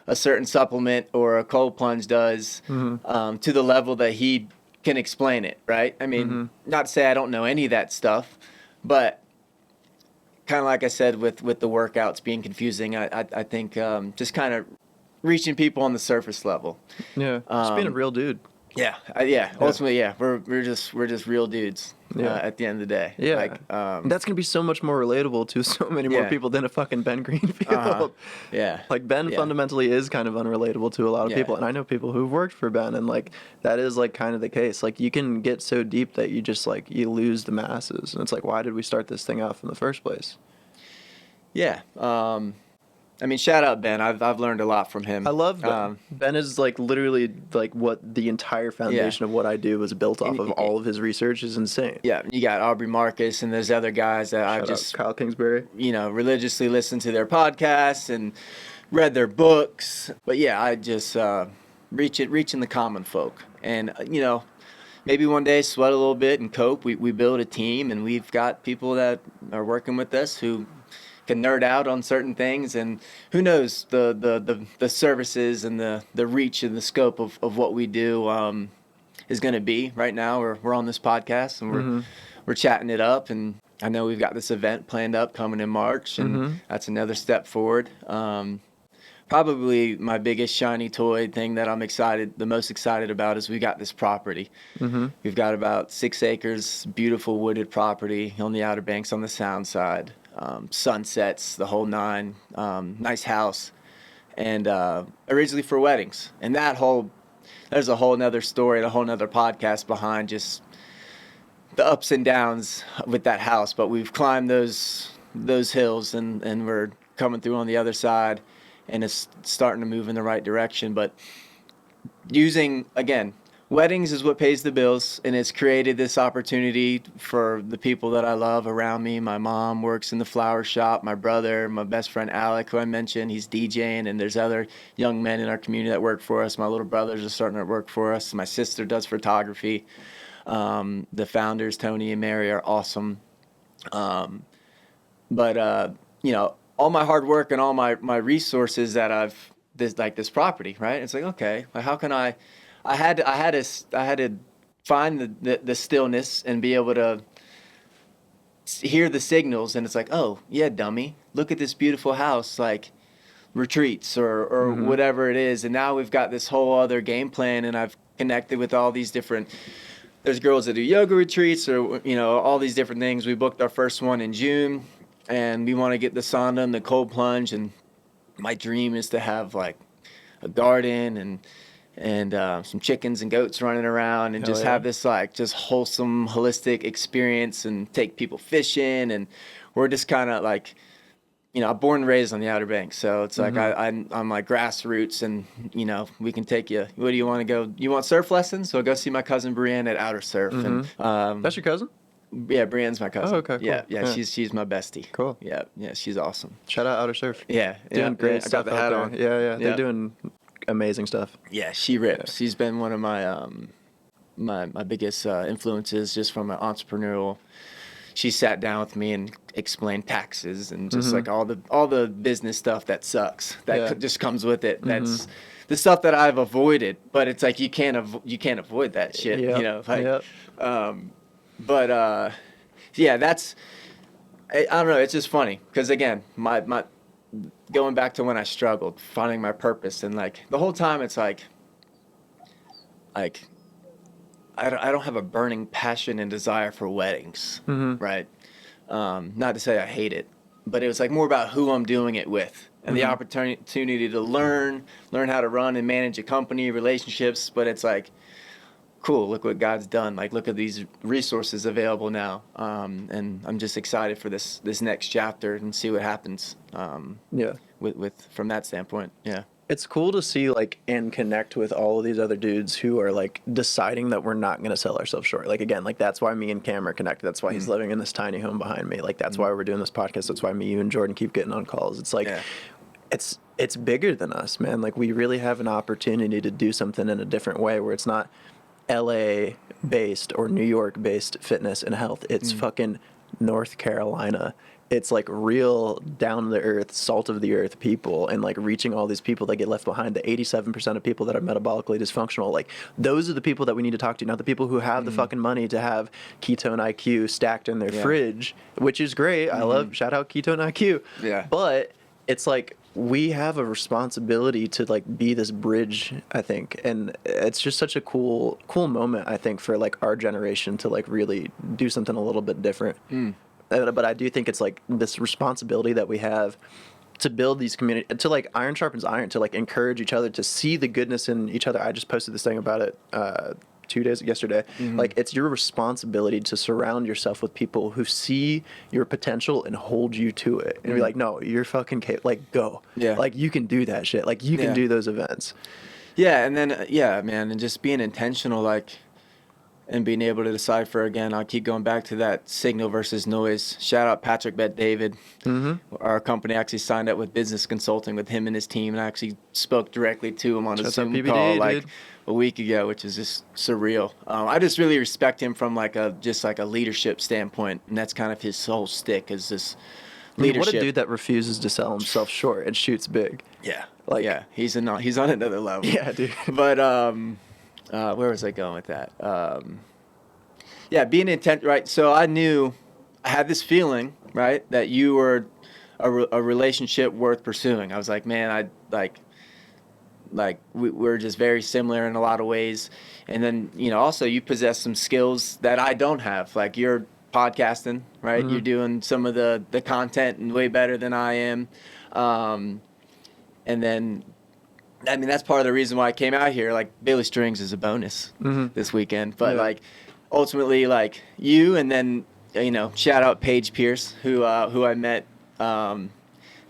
a certain supplement or a cold plunge does to the level that he can explain it, right? I mean, not to say I don't know any of that stuff, but kind of like I said with the workouts being confusing, I think just kind of reaching people on the surface level. Yeah, just being a real dude. Yeah, ultimately, yeah, we're just real dudes. At the end of the day, Yeah, like that's gonna be so much more relatable to so many more people than a fucking Ben Greenfield. Yeah, like Ben fundamentally is kind of unrelatable to a lot of people, and I know people who've worked for Ben, and like that is like kind of the case. Like you can get so deep that you just like you lose the masses, and it's like, why did we start this thing off in the first place? Yeah. I mean, shout out Ben. I've learned a lot from him. I love Ben. Ben is like literally like what the entire foundation of what I do is built off of. All of his research is insane. Yeah, you got Aubrey Marcus and there's other guys that I've just Kyle Kingsbury. You know, religiously listened to their podcasts and read their books. But yeah, I just reaching the common folk, and you know, maybe one day sweat a little bit and cope. We build a team, and we've got people that are working with us who can nerd out on certain things, and who knows the services and the reach and the scope of what we do is going to be. Right now we're on this podcast and we're chatting it up, and I know we've got this event planned up coming in March, and that's another step forward. Probably my biggest shiny toy thing that I'm the most excited about is we got this property. We've got about 6 acres, beautiful wooded property on the Outer Banks on the Sound side. Sunsets, the whole 9, nice house, and originally for weddings. And there's a whole nother story and a whole nother podcast behind just the ups and downs with that house. But we've climbed those hills, and we're coming through on the other side, and it's starting to move in the right direction. But using, again, weddings is what pays the bills, and it's created this opportunity for the people that I love around me. My mom works in the flower shop. My brother, my best friend Alec, who I mentioned, he's DJing, and there's other young men in our community that work for us. My little brothers are starting to work for us. My sister does photography. The founders, Tony and Mary, are awesome. But you know, all my hard work and all my resources that this property, right? It's like, okay, well, how can I had to find the stillness and be able to hear the signals, and it's like, oh yeah, dummy, look at this beautiful house, like retreats or whatever it is. And now we've got this whole other game plan, and I've connected with all these different, there's girls that do yoga retreats, or you know, all these different things. We booked our first one in June, and we want to get the sauna and the cold plunge, and my dream is to have like a garden and some chickens and goats running around, and just have this like just wholesome, holistic experience, and take people fishing. And we're just kind of like, you know, I'm born and raised on the Outer Banks, so it's like I'm like grassroots, and you know, we can take you. Where do you want to go? You want surf lessons? So go see my cousin Brienne at Outer Surf. And That's your cousin? Yeah, Brienne's my cousin. Oh, okay, cool. Yeah. She's my bestie. Cool. Yeah, she's awesome. Shout out Outer Surf. Yeah, doing great stuff. I got the hat on. Yeah, they're doing amazing stuff. Yeah, she rips. She's been one of my my biggest influences, just from an entrepreneurial. She sat down with me and explained taxes and just like all the business stuff that sucks that just comes with it. That's the stuff that I've avoided, but it's like you can't avoid that shit. You know, like but yeah, that's, I don't know. It's just funny because again, my going back to when I struggled finding my purpose, and like the whole time it's like I don't have a burning passion and desire for weddings, right? Not to say I hate it, but it was like more about who I'm doing it with, and the opportunity to learn how to run and manage a company, relationships. But it's like, cool, look what God's done. Like, look at these resources available now. And I'm just excited for this next chapter and see what happens. With from that standpoint. Yeah. It's cool to see, like, and connect with all of these other dudes who are, like, deciding that we're not going to sell ourselves short. Like, again, like, that's why me and Cam are connected. That's why he's living in this tiny home behind me. Like, that's why we're doing this podcast. That's why me, you, and Jordan keep getting on calls. It's like, it's bigger than us, man. Like we really have an opportunity to do something in a different way where it's not LA based or New York based fitness and health. It's fucking North Carolina. It's like real down to the earth, salt of the earth people, and like reaching all these people that get left behind. The 87% of people that are metabolically dysfunctional, like those are the people that we need to talk to, not the people who have the fucking money to have ketone IQ stacked in their fridge, which is great. I love, shout out ketone IQ. Yeah. But it's like we have a responsibility to like be this bridge, I think, and it's just such a cool moment, I think, for like our generation to like really do something a little bit different. But I do think it's like this responsibility that we have to build these community, to like iron sharpens iron, to like encourage each other, to see the goodness in each other. I just posted this thing about it yesterday. Like it's your responsibility to surround yourself with people who see your potential and hold you to it, and be like, no, you're fucking like go, like you can do that shit, like you can do those events. And then man, and just being intentional, like, and being able to decipher again. I'll keep going back to that signal versus noise. Shout out Patrick Bet David. Our company actually signed up with business consulting with him and his team, and I actually spoke directly to him on a Zoom call like a week ago, which is just surreal. I just really respect him from like a leadership standpoint, and that's kind of his whole stick is this leadership. What a dude that refuses to sell himself short and shoots big. He's on another level. Yeah, dude. But where was I going with that? Being intent, right? So I knew, I had this feeling, right, that you were a relationship worth pursuing. I was like, man, we're just very similar in a lot of ways. And then, also you possess some skills that I don't have. Like you're podcasting, right? You're doing some of the content and way better than I am. And then, I mean, that's part of the reason why I came out here. Like Bailey Strings is a bonus this weekend, but like ultimately, like you, and then shout out Paige Pierce, who I met,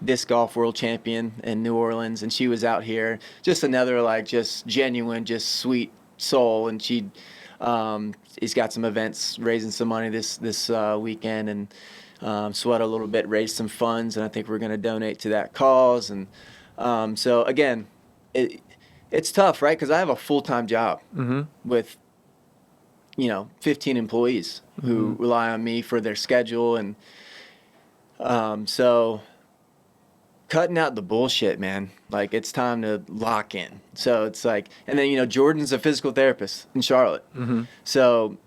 disc golf world champion in New Orleans, and she was out here. Just another like just genuine, just sweet soul, and she's got some events raising some money this weekend, and Sweat-a-Lil-Bit raised some funds, and I think we're going to donate to that cause. And so again, it's tough, right? Because I have a full-time job with 15 employees who rely on me for their schedule, and so cutting out the bullshit, man. Like it's time to lock in. So it's like, and then Jordan's a physical therapist in Charlotte, so,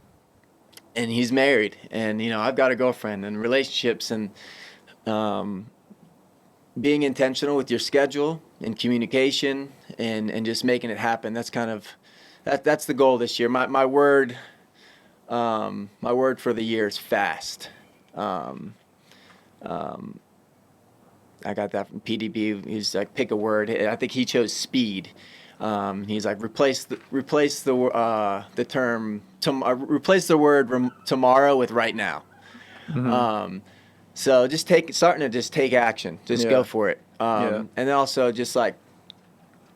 and he's married, and I've got a girlfriend, and relationships, and being intentional with your schedule and communication and just making it happen. That's kind of that's the goal this year. My word for the year is fast. I got that from PDB. He's like, pick a word. I think he chose speed. He's like, replace the word tomorrow with right now. So just starting to take action. Just go for it. And then also just like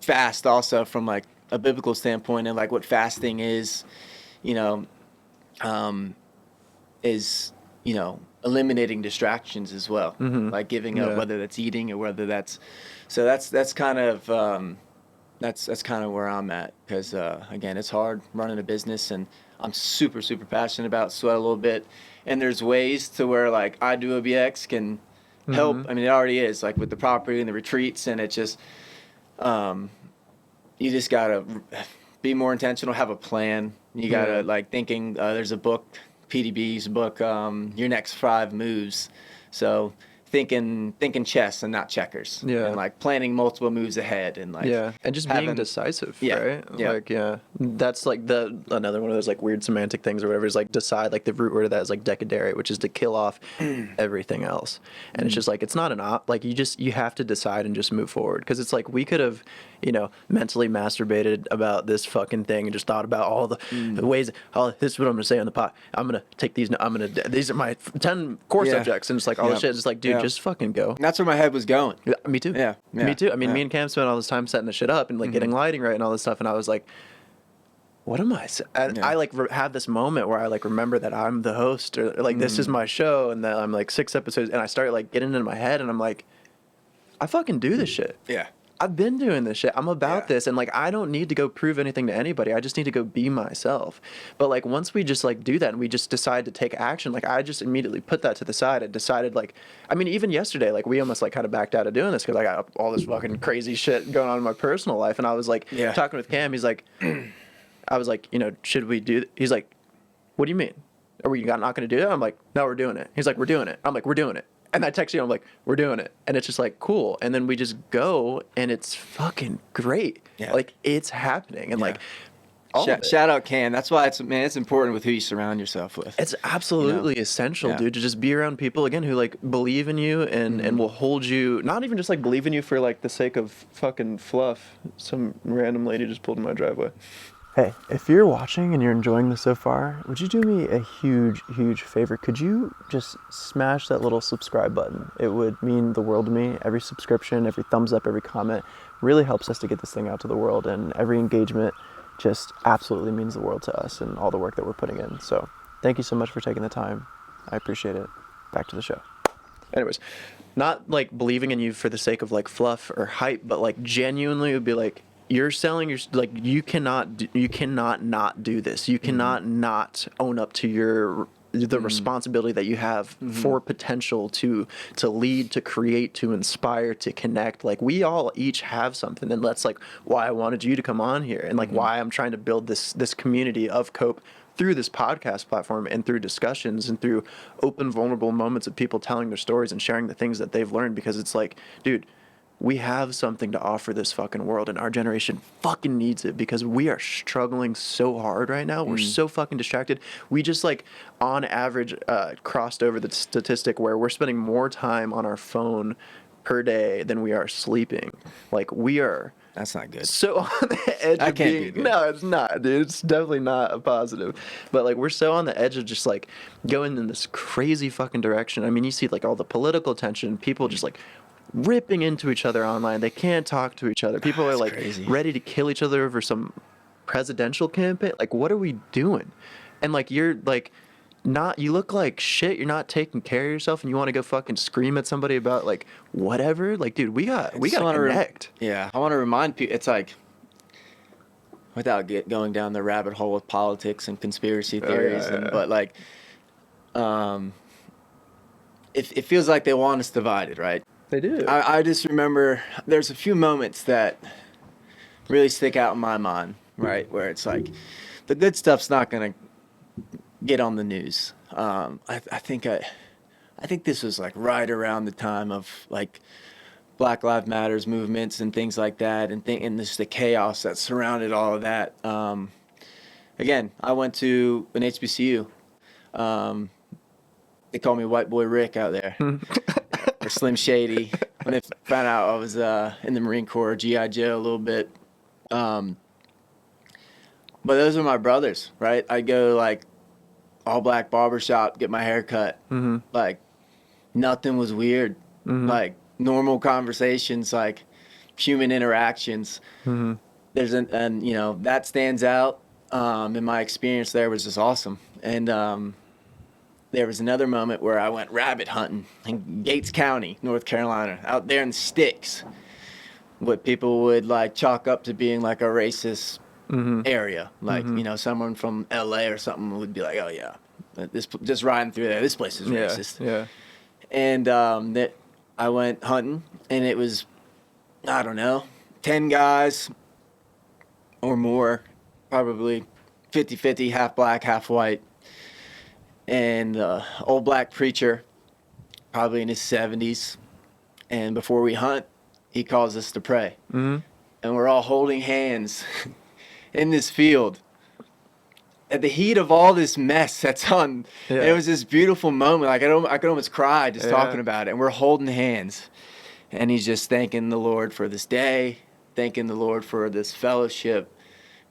fast also from like a biblical standpoint, and like what fasting is, eliminating distractions as well, like giving up, whether that's eating or whether that's, so that's kind of that's kind of where I'm at, because again, it's hard running a business, and I'm super passionate about Sweat-a-Lil-Bit, and there's ways to where like IDoABX can help. I mean, it already is, like with the property and the retreats, and it's just you just gotta be more intentional, have a plan. You gotta like thinking. There's a book, PDB's book, Your Next 5 Moves. So thinking chess and not checkers. And like planning multiple moves ahead, and like and just being decisive, right? Like that's like another one of those like weird semantic things or whatever, is like decide. Like the root word of that is like decaderate, which is to kill off everything else. And it's just like, it's not like you have to decide and just move forward, because it's like we could have mentally masturbated about this fucking thing and just thought about all the ways. Oh, this is what I'm gonna say on the pot. I'm gonna take these. These are my 10 core subjects, and it's like all this shit. It's like, dude, just fucking go. And that's where my head was going. Yeah, me too. Me too. I mean, me and Cam spent all this time setting the shit up and like getting lighting right and all this stuff, and I was like, what am I? I like have this moment where I like remember that I'm the host, or like this is my show, and that I'm like 6 episodes, and I start like getting into my head, and I'm like, I fucking do this shit. Yeah. I've been doing this shit. I'm about this, and like I don't need to go prove anything to anybody. I just need to go be myself. But like once we just like do that and we just decide to take action, like I just immediately put that to the side and decided like, I mean, even yesterday, like we almost like kind of backed out of doing this because I got all this fucking crazy shit going on in my personal life, and I was like talking with Cam. He's like, I was like, you know, should we do? He's like, what do you mean? Are we not going to do that? I'm like, no, we're doing it. He's like, we're doing it. I'm like, we're doing it. And I text you, I'm like, we're doing it. And it's just like, cool. And then we just go, and it's fucking great. Yeah. Like, it's happening. And like, shout out Cam. That's why it's important with who you surround yourself with. It's absolutely essential, dude, to just be around people, again, who like believe in you and will hold you, not even just like believe in you for like the sake of fucking fluff. Some random lady just pulled in my driveway. Hey, if you're watching and you're enjoying this so far, would you do me a huge, huge favor? Could you just smash that little subscribe button? It would mean the world to me. Every subscription, every thumbs up, every comment really helps us to get this thing out to the world, and every engagement just absolutely means the world to us and all the work that we're putting in. So thank you so much for taking the time. I appreciate it. Back to the show. Anyways, not like believing in you for the sake of like fluff or hype, but like genuinely would be like, you're selling your, like, you cannot not do this. You cannot not own up to the responsibility that you have for potential to lead, to create, to inspire, to connect. Like, we all each have something, and that's like why I wanted you to come on here, and like why I'm trying to build this community of Cope through this podcast platform, and through discussions, and through open, vulnerable moments of people telling their stories and sharing the things that they've learned. Because it's like, dude, we have something to offer this fucking world, and our generation fucking needs it, because we are struggling so hard right now. We're so fucking distracted. We just like on average crossed over the statistic where we're spending more time on our phone per day than we are sleeping. Like, we are. That's not good. So on the edge of being, no, it's not, dude. It's definitely not a positive. But like, we're so on the edge of just like going in this crazy fucking direction. I mean, you see like all the political tension, people just like ripping into each other online. They can't talk to each other. People are like crazy, ready to kill each other over some presidential campaign. Like, what are we doing? And like, you're like, not, you look like shit. You're not taking care of yourself, and you want to go fucking scream at somebody about like whatever. Like, dude, we got to connect. I want to remind people. It's like, without going down the rabbit hole with politics and conspiracy theories, but like, it feels like they want us divided, right? They do. I just remember there's a few moments that really stick out in my mind, right? Where it's like, the good stuff's not going to get on the news. I think this was like right around the time of like Black Lives Matters movements and things like that, and just the chaos that surrounded all of that. Again, I went to an HBCU. They call me White Boy Rick out there. Or Slim Shady. When they found out I was in the Marine Corps, G.I. Joe a little bit. But those are my brothers, right? I go like all black barbershop, get my hair cut. Like, nothing was weird. Like, normal conversations, like human interactions. There's and you know, that stands out. In my experience there was just awesome. And there was another moment where I went rabbit hunting in Gates County, North Carolina, out there in the sticks, what people would like chalk up to being like a racist area. Like, you know, someone from LA or something would be like, oh yeah, this just riding through there, this place is racist. Yeah. And I went hunting, and it was, I don't know, 10 guys or more, probably 50-50, half black, half white. And old black preacher, probably in his 70s. And before we hunt, he calls us to pray. And we're all holding hands in this field at the heat of all this mess that's on. And it was this beautiful moment. Like, I could almost cry just talking about it. And we're holding hands. And he's just thanking the Lord for this day, thanking the Lord for this fellowship,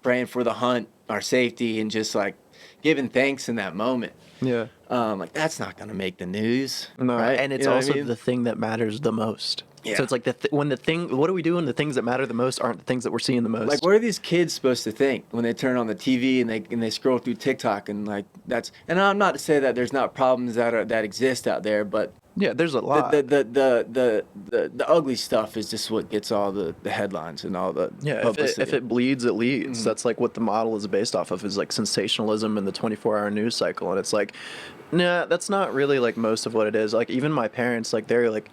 praying for the hunt, our safety, and just like giving thanks in that moment. Like, that's not going to make the news. No, right? And it's also the thing that matters the most. So it's like what do we do when the things that matter the most aren't the things that we're seeing the most? Like, what are these kids supposed to think when they turn on the TV and they scroll through TikTok, and like and I'm not to say that there's not problems that exist out there, but Yeah, there's a lot. The ugly stuff is just what gets all the headlines and all the Yeah, publicity. if it bleeds, it leads. That's like what the model is based off of, is like sensationalism and the 24-hour news cycle. And it's like, nah, that's not really like most of what it is. Like even my parents, like they're like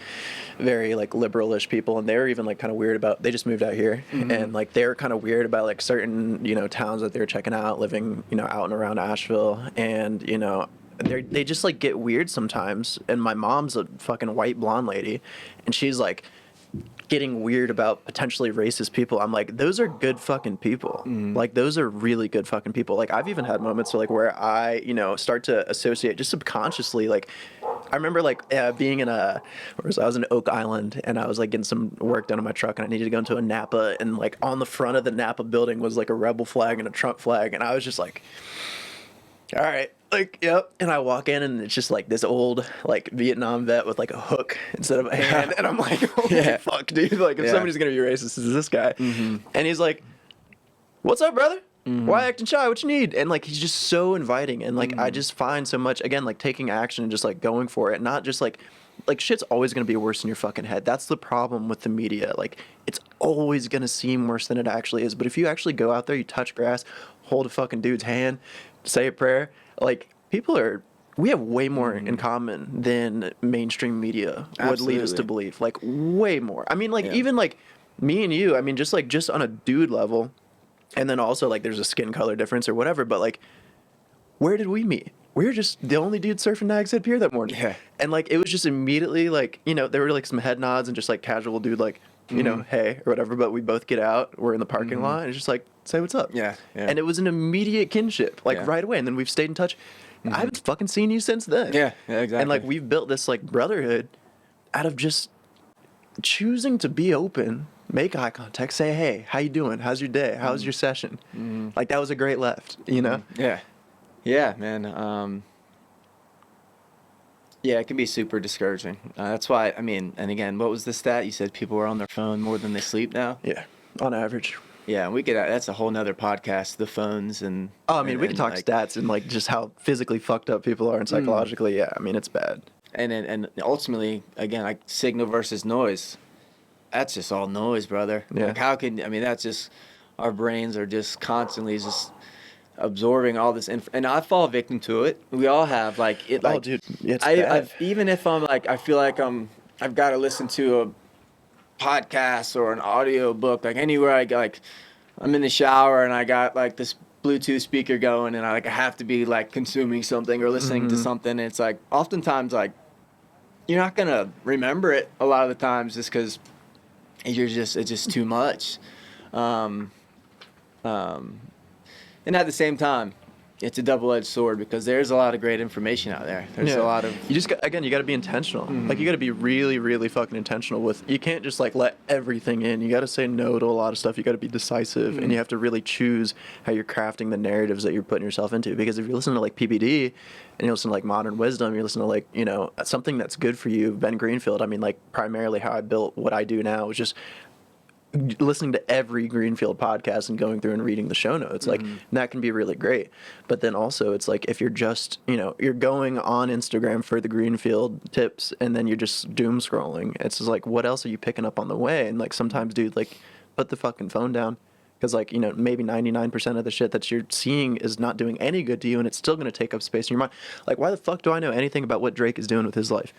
very like liberalish people, and they're even like kind of weird about, they just moved out here, and like they're kind of weird about like certain, you know, towns that they're checking out, living, you know, out and around Asheville. And, you know, they just like get weird sometimes. And my mom's a fucking white blonde lady, and she's like getting weird about potentially racist people. I'm like, those are good fucking people. Like those are really good fucking people. Like I've even had moments where I, you know, start to associate just subconsciously. Like I remember like being in I was in Oak Island, and I was like getting some work done on my truck, and I needed to go into a Napa, and like on the front of the Napa building was like a rebel flag and a Trump flag, and I was just like, all right, like, yep. And I walk in, and it's just like this old like Vietnam vet with like a hook instead of a hand, and I'm like, holy fuck, dude, like if somebody's gonna be racist, it's this guy. And he's like, what's up, brother? Why acting shy? What you need? And like he's just so inviting, and like I just find so much, again, like taking action and just like going for it, not just like shit's always gonna be worse in your fucking head. That's the problem with the media. Like it's always gonna seem worse than it actually is. But if you actually go out there, you touch grass, hold a fucking dude's hand, say a prayer, like we have way more in common than mainstream media would lead us to believe. Like way more. I mean, like even like me and you, I mean, just on a dude level, and then also like there's a skin color difference or whatever, but like where did we meet? We were just the only dude surfing Nag's Head Pier that morning. Yeah. And like it was just immediately like, you know, there were like some head nods and just like casual dude like, you know, hey or whatever, but we both get out, we're in the parking lot, and it's just like, say what's up. Yeah. And it was an immediate kinship, like right away, and then we've stayed in touch. I haven't fucking seen you since then. Yeah, exactly. And like we've built this like brotherhood out of just choosing to be open, make eye contact, say, hey, how you doing? How's your day? How's your session? Like that was a great left, you know? Yeah, man. Yeah, it can be super discouraging. That's why, I mean, and again, what was the stat? You said people are on their phone more than they sleep now? Yeah, on average. Yeah, and that's a whole nother podcast, the phones and... Oh, I mean, we can talk like, stats and like just how physically fucked up people are and psychologically, yeah, I mean, it's bad. And ultimately, again, like signal versus noise, that's just all noise, brother. Yeah. Like how can, I mean, that's just, our brains are just constantly just absorbing all this and I fall victim to it. We all have like it. Like, oh, dude, it's bad. Even if I'm like, I feel like I've got to listen to a podcast or an audio book, like anywhere I go, like I'm in the shower and I got like this Bluetooth speaker going, and I have to be like consuming something or listening to something. And it's like oftentimes like you're not gonna remember it a lot of the times just because it's just too much. And at the same time, it's a double-edged sword because there's a lot of great information out there. There's a lot of... You just, again, you got to be intentional. Like, you got to be really, really fucking intentional with... You can't just, like, let everything in. You got to say no to a lot of stuff. You got to be decisive, and you have to really choose how you're crafting the narratives that you're putting yourself into. Because if you listen to, like, PBD, and you listen to, like, Modern Wisdom, you listen to, like, you know, something that's good for you, Ben Greenfield, I mean, like, primarily how I built what I do now is just... listening to every Greenfield podcast and going through and reading the show notes, like that can be really great. But then also it's like if you're just, you know, you're going on Instagram for the Greenfield tips and then you're just doom scrolling, it's just like, what else are you picking up on the way? And like sometimes, dude, like put the fucking phone down, because like, you know, maybe 99% of the shit that you're seeing is not doing any good to you, and it's still going to take up space in your mind. Like, why the fuck do I know anything about what Drake is doing with his life?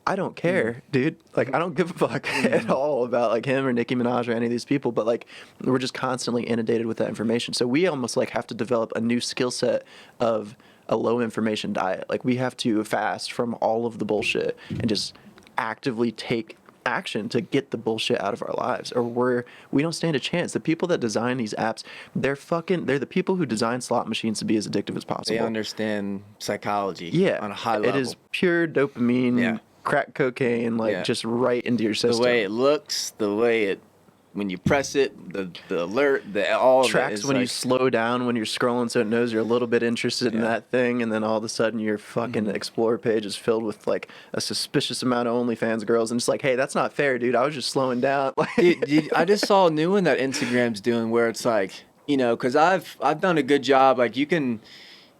I don't care, dude. Like, I don't give a fuck at all about, like, him or Nicki Minaj or any of these people, but, like, we're just constantly inundated with that information. So we almost, like, have to develop a new skill set of a low-information diet. Like, we have to fast from all of the bullshit and just actively take action to get the bullshit out of our lives, or we don't stand a chance. The people that design these apps, they're the people who design slot machines to be as addictive as possible. They understand psychology on a high level. It is pure dopamine, crack cocaine, just right into your system. The way it looks, the way it, when you press it, the alert, all tracks when you slow down when you're scrolling, so it knows you're a little bit interested in that thing, and then all of a sudden your fucking Explore page is filled with like a suspicious amount of OnlyFans girls, and it's like, hey, that's not fair, dude. I was just slowing down. Dude, I just saw a new one that Instagram's doing where it's like, you know, because I've done a good job. Like you can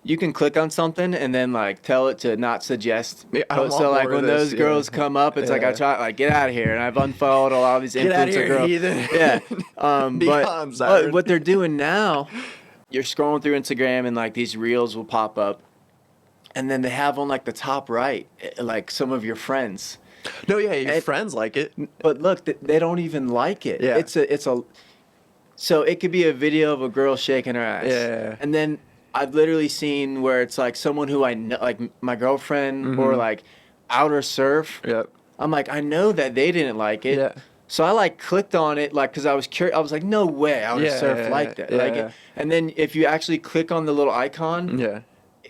you can click on something and then like tell it to not suggest. So like when those girls come up, it's like I try like get out of here, and I've unfollowed a lot of these influencer girls. Yeah. But what they're doing now, you're scrolling through Instagram and like these reels will pop up, and then they have on like the top right, like some of your friends. No, yeah, your friends like it. But look, they don't even like it. Yeah. So it could be a video of a girl shaking her ass. Yeah. And then I've literally seen where it's like someone who I know, like my girlfriend or like outer surf. Yep. I'm like, I know that they didn't like it. Yeah. So I like clicked on it like because I was curious. I was like, no way, outer surf like that. Yeah. And then if you actually click on the little icon,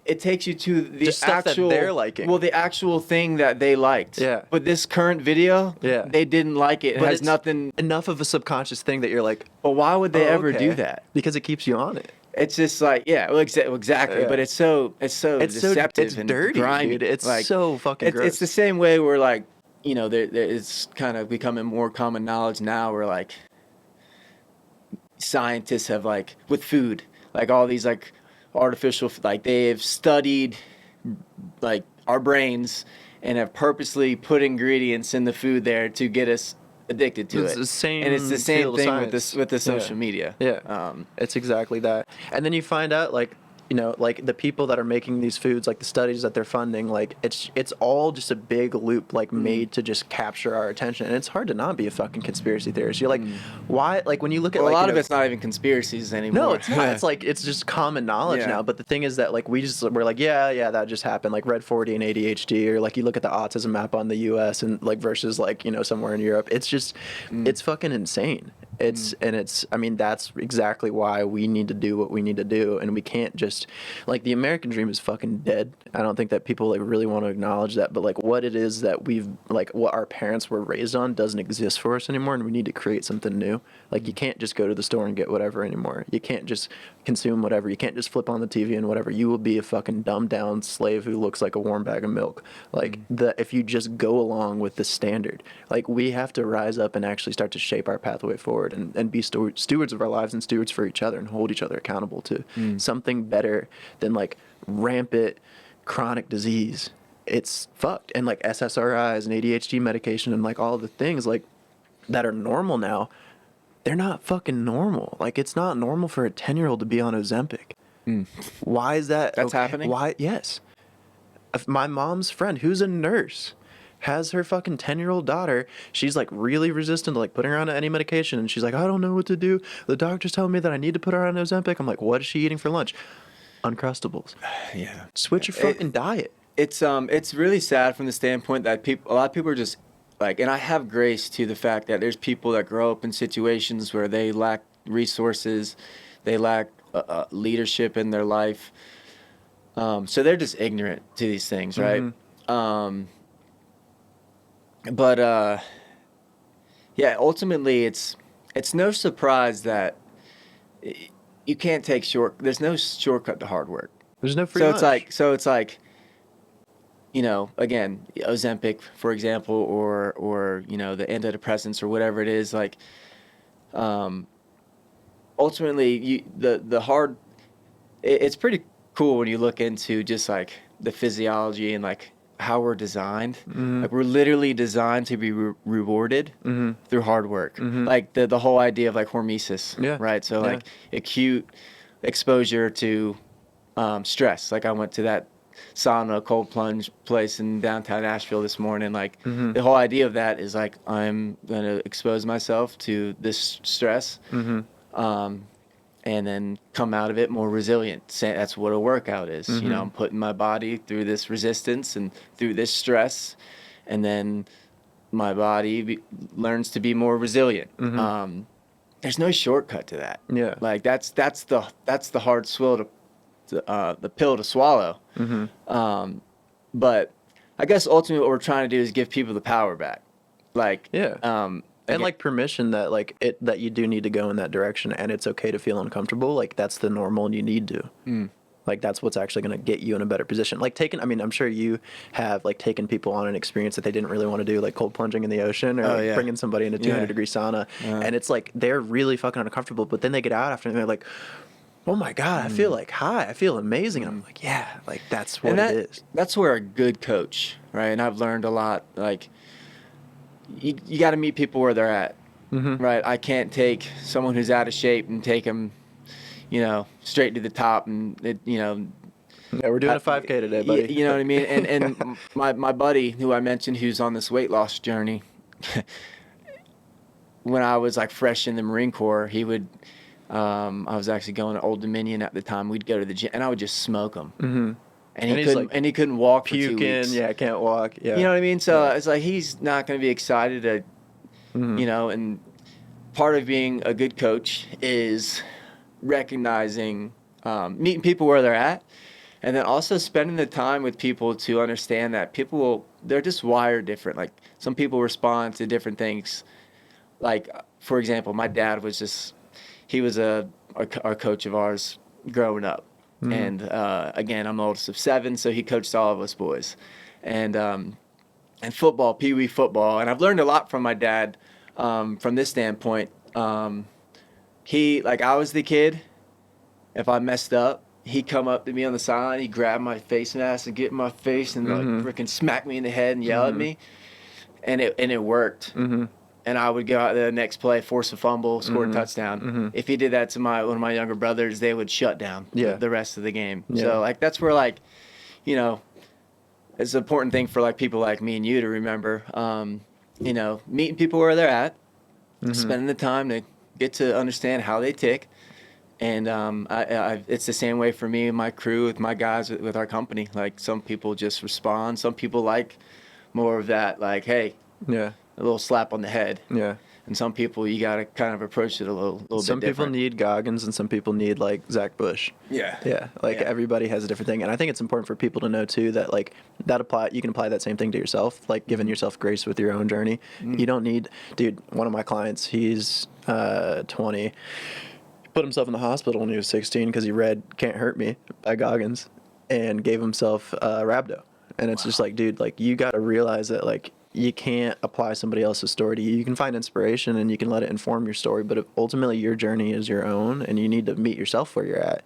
it takes you to the just stuff actual that they're liking. Well, the actual thing that they liked. Yeah. But this current video, they didn't like it. It has nothing. Enough of a subconscious thing that you're like, but why would they ever do that? Because it keeps you on it. It's just like, exactly. Yeah. But it's so deceptive it's and dirty, grimy. Dude. It's like, so fucking gross. It's the same way where like, you know, it's kind of becoming more common knowledge now where like scientists have like with food, like all these like artificial, like they've studied like our brains and have purposely put ingredients in the food there to get us addicted to it. The same, and it's the same thing with the social media. Yeah, it's exactly that. And then you find out like, you know, like the people that are making these foods, like the studies that they're funding, like it's all just a big loop, like made to just capture our attention. And it's hard to not be a fucking conspiracy theorist. You're like, why? Like when you look at like, a lot of it's not even conspiracies anymore. No, it's not. It's like it's just common knowledge now. But the thing is that like we're like, yeah, that just happened. Like Red 40 and ADHD, or like you look at the autism map on the U.S. and like versus like, you know, somewhere in Europe. It's just it's fucking insane. I mean, that's exactly why we need to do what we need to do, and we can't just like the American dream is fucking dead. I don't think that people like really want to acknowledge that, but like what it is that we've like what our parents were raised on doesn't exist for us anymore, and we need to create something new. Like you can't just go to the store and get whatever anymore. You can't just consume whatever. You can't just flip on the TV and whatever. You will be a fucking dumbed down slave who looks like a warm bag of milk. Like if you just go along with the standard, like we have to rise up and actually start to shape our pathway forward and be stewards of our lives and stewards for each other and hold each other accountable to something better than like rampant chronic disease. It's fucked. And like SSRIs and ADHD medication and like all the things like that are normal now, they're not fucking normal. Like it's not normal for a 10-year-old to be on Ozempic. Why is that? That's happening? Why? Yes. If my mom's friend, who's a nurse, has her fucking 10-year-old daughter, she's like really resistant to like putting her on any medication, and she's like, I don't know what to do. The doctor's telling me that I need to put her on Ozempic. I'm like, what is she eating for lunch? Uncrustables. Yeah. Switch your fucking diet. It's really sad from the standpoint that a lot of people are just like, and I have grace to the fact that there's people that grow up in situations where they lack resources, they lack leadership in their life, so they're just ignorant to these things, right? But ultimately it's no surprise that you can't take there's no shortcut to hard work. There's no free lunch. It's like, you know, again, Ozempic, for example, or you know, the antidepressants or whatever it is, like, ultimately, it's pretty cool when you look into just like the physiology and like how we're designed. Like we're literally designed to be rewarded through hard work. Like the whole idea of like hormesis, right? So like acute exposure to stress. Like I went to that sauna cold plunge place in downtown Nashville this morning. Like the whole idea of that is like I'm gonna expose myself to this stress, and then come out of it more resilient. That's what a workout is. You know, I'm putting my body through this resistance and through this stress, and then my body learns to be more resilient. There's no shortcut to that. Yeah, like that's the hard the pill to swallow. But I guess ultimately what we're trying to do is give people the power back. Like and like permission that like that you do need to go in that direction, and it's okay to feel uncomfortable. Like that's the normal, and you need to. Like that's what's actually going to get you in a better position. Like I'm sure you have like taken people on an experience that they didn't really want to do, like cold plunging in the ocean, or bringing somebody in a 200-degree sauna, and it's like they're really fucking uncomfortable, but then they get out after and they're like, oh my God, I feel like high. I feel amazing. And I'm like, yeah, like that's what And it is. that's where a good coach, right? And I've learned a lot. Like, you got to meet people where they're at, right? I can't take someone who's out of shape and take them, straight to the top, and Yeah, we're doing a 5K today, buddy. You know what I mean? And my buddy who I mentioned, who's on this weight loss journey, when I was like fresh in the Marine Corps, he would. I was actually going to Old Dominion at the time. We'd go to the gym, and I would just smoke him. And he couldn't walk for 2 weeks. Yeah, can't walk. Yeah, You know what I mean? So it's like he's not going to be excited to, and part of being a good coach is recognizing, meeting people where they're at, and then also spending the time with people to understand that they're just wired different. Like, some people respond to different things. Like, for example, my dad he was our coach of ours growing up. And again, I'm the oldest of 7, so he coached all of us boys. And football, Pee Wee football. And I've learned a lot from my dad from this standpoint. I was the kid. If I messed up, he'd come up to me on the sideline, he'd grab my face mask and get in my face and freaking smack me in the head and yell at me. And it worked. And I would go out there the next play, force a fumble, score a touchdown. If he did that to one of my younger brothers, they would shut down the rest of the game. So that's where it's an important thing for people like me and you to remember. Meeting people where they're at, spending the time to get to understand how they tick. And it's the same way for me and my crew, with my guys, with our company. Like, some people just respond. Some people like more of that, like, hey, a little slap on the head. Yeah. And some people, you got to kind of approach it a little bit different. Some people need Goggins, and some people need, like, Zach Bush. Yeah. Yeah. Everybody has a different thing. And I think it's important for people to know, too, that, like, you can apply that same thing to yourself, like giving yourself grace with your own journey. You don't need, dude, one of my clients, he's 20, put himself in the hospital when he was 16 because he read Can't Hurt Me by Goggins and gave himself rhabdo. And it's just like, dude, like, you got to realize that, like, you can't apply somebody else's story to you. You can find inspiration and you can let it inform your story, but ultimately your journey is your own, and you need to meet yourself where you're at.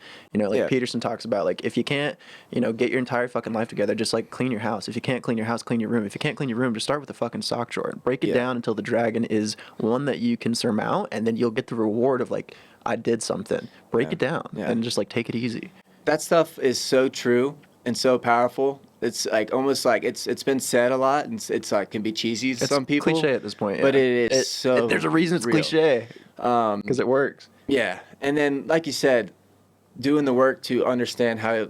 Peterson talks about, like, if you can't, get your entire fucking life together, just like clean your house. If you can't clean your house, clean your room. If you can't clean your room, just start with a fucking sock drawer and break it down until the dragon is one that you can surmount, and then you'll get the reward of, like, I did something. Break it down and just, like, take it easy. That stuff is so true and so powerful. It's like almost like it's been said a lot, and it's like can be cheesy to some people. It's cliche at this point, but it is there's a reason it's real. Cliche, because it works. Yeah, and then, like you said, doing the work to understand how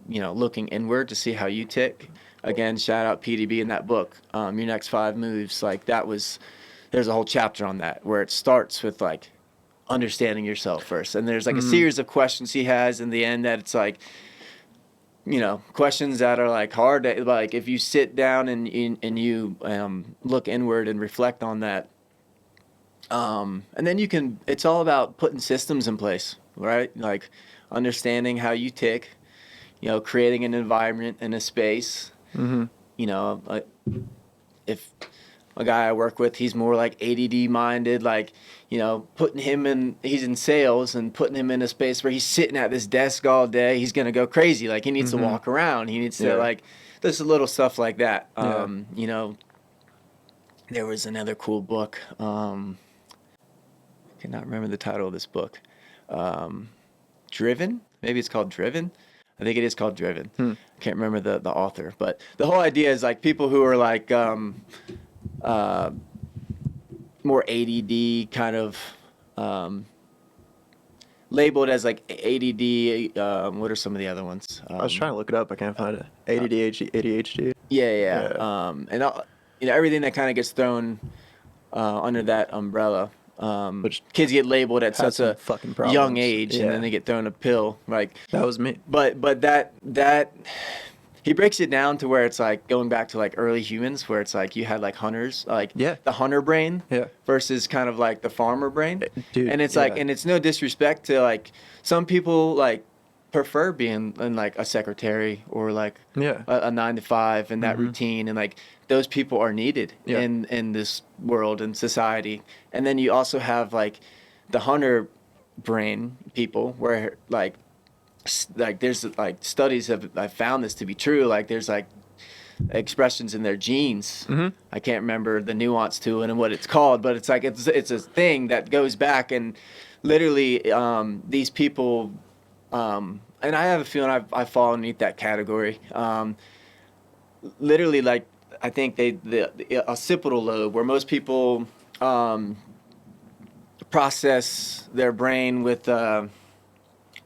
looking inward to see how you tick. Again, shout out PDB in that book, Your Next 5 Moves. Like, there's a whole chapter on that where it starts with, like, understanding yourself first, and there's like a series of questions he has in the end that it's like, questions that are like hard to, like, if you sit down and you look inward and reflect on that, and then it's all about putting systems in place, right? Like, understanding how you tick, creating an environment and a space. Like, if a guy I work with, he's more like ADD minded, like, he's in sales, and putting him in a space where he's sitting at this desk all day, he's going to go crazy. Like, he needs to walk around. He needs to, like, there's a little stuff like that. There was another cool book. I cannot remember the title of this book. Driven? Maybe it's called Driven. I think it is called Driven. I can't remember the author. But the whole idea is, like, people who are like, more ADD kind of labeled as like ADD. What are some of the other ones? I was trying to look it up. I can't find it. ADHD. Yeah. And everything that kind of gets thrown under that umbrella. Which kids get labeled at such a fucking young age, and then they get thrown a pill. Like, that was me. But that. He breaks it down to where it's like going back to like early humans, where it's like you had like hunters, like the hunter brain versus kind of like the farmer brain. Dude, and it's like, and it's no disrespect to, like, some people like prefer being in like a secretary or like a 9 to 5 and that routine, and like those people are needed in this world and society. And then you also have like the hunter brain people where like there's like studies have found this to be true. Like there's like expressions in their genes. I can't remember the nuance to it and what it's called, but it's like it's a thing that goes back, and literally these people, and I have a feeling I fall underneath that category. Literally, like I think the occipital lobe, where most people process their brain with.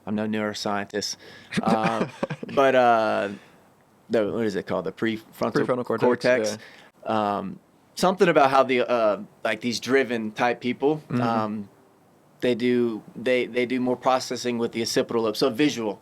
I'm no neuroscientist, but what is it called? The prefrontal cortex. Yeah. Something about how the like these driven type people, they do more processing with the occipital lobe, so visual,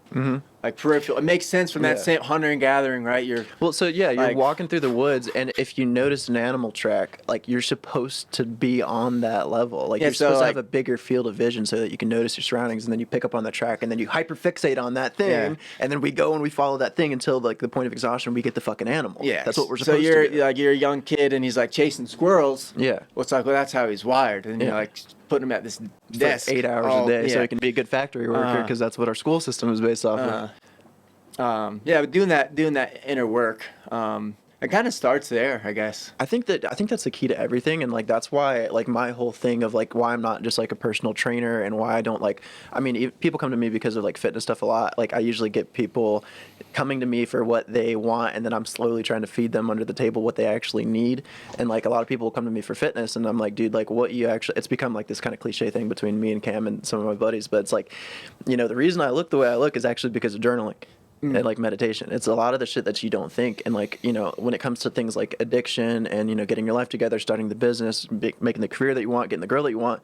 like peripheral. It makes sense from that same hunter and gathering, right? You're walking through the woods, and if you notice an animal track, like you're supposed to be on that level. Like you're supposed to have a bigger field of vision so that you can notice your surroundings, and then you pick up on the track, and then you hyperfixate on that thing, and then we go and we follow that thing until like the point of exhaustion, we get the fucking animal. Yeah, that's what we're supposed to do. So you're a young kid, and he's like chasing squirrels. Yeah, well, it's like, well, that's how he's wired, and you're like putting him at this desk 8 hours a day so he can be a good factory worker, because that's what our school system is based off of. But doing that inner work, it kind of starts there, I guess. I think that's the key to everything, and like that's why like my whole thing of like why I'm not just like a personal trainer, and why I don't like, I mean, people come to me because of like fitness stuff a lot. Like I usually get people coming to me for what they want, and then I'm slowly trying to feed them under the table what they actually need. And like a lot of people come to me for fitness, and I'm like, dude, like what you actually, it's become like this kind of cliche thing between me and Cam and some of my buddies, but it's like, you know, the reason I look the way I look is actually because of journaling. And like meditation. It's a lot of the shit that you don't think. And like, you know, when it comes to things like addiction and, you know, getting your life together, starting the business, making the career that you want, getting the girl that you want,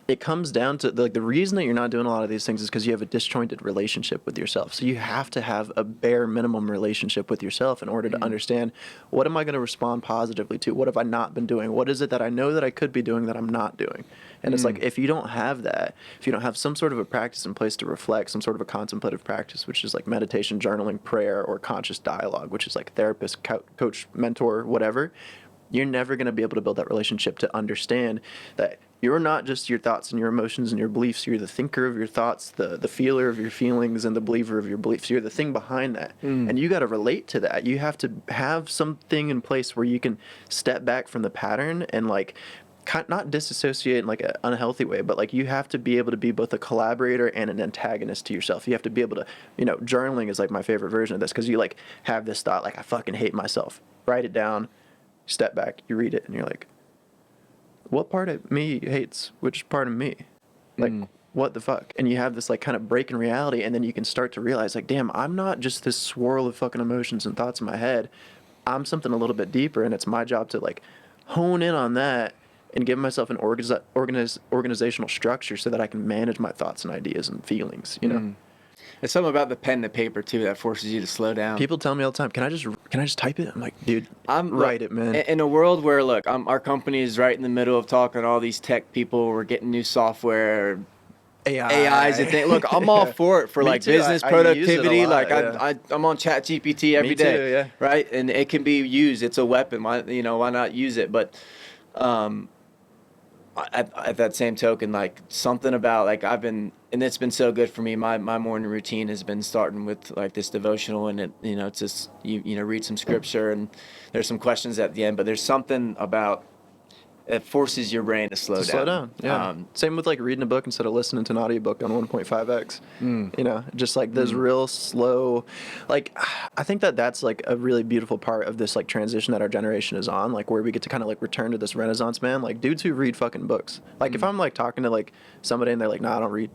it comes down to the reason that you're not doing a lot of these things is because you have a disjointed relationship with yourself. So you have to have a bare minimum relationship with yourself in order to understand, what am I going to respond positively to? What have I not been doing? What is it that I know that I could be doing that I'm not doing? And it's like, if you don't have that, if you don't have some sort of a practice in place to reflect, some sort of a contemplative practice, which is like meditation, journaling, prayer, or conscious dialogue, which is like therapist, coach, mentor, whatever, you're never going to be able to build that relationship to understand that you're not just your thoughts and your emotions and your beliefs. You're the thinker of your thoughts, the feeler of your feelings, and the believer of your beliefs. You're the thing behind that. And you got to relate to that. You have to have something in place where you can step back from the pattern and like not disassociate in like an unhealthy way, but like you have to be able to be both a collaborator and an antagonist to yourself. You have to be able to, you know, journaling is like my favorite version of this, because you like have this thought like, I fucking hate myself. Write it down, step back, you read it, and you're like, what part of me hates which part of me? Like, what the fuck? And you have this like kind of break in reality, and then you can start to realize like, damn, I'm not just this swirl of fucking emotions and thoughts in my head. I'm something a little bit deeper, and it's my job to like hone in on that and give myself an organizational structure so that I can manage my thoughts and ideas and feelings, you know? It's something about the pen and the paper too that forces you to slow down. People tell me all the time, can I just type it? I'm like, dude, write it, man. In a world where, look, our company is right in the middle of talking to all these tech people. We're getting new software, AIs and things. Look, I'm all for it for like too. business I productivity. use it a lot, like I'm on ChatGPT every day. Me too, right? And it can be used. It's a weapon. Why not use it? But at that same token, like something about like and it's been so good for me. My morning routine has been starting with like this devotional, and it's just you read some scripture, and there's some questions at the end, but there's something about it forces your brain to slow down. Yeah. Same with like reading a book instead of listening to an audiobook on 1.5x. You know, just like those real slow, like I think that's like a really beautiful part of this like transition that our generation is on, like where we get to kind of like return to this renaissance man, like dudes who read fucking books. Like if I'm like talking to like somebody and they're like, nah, I don't read.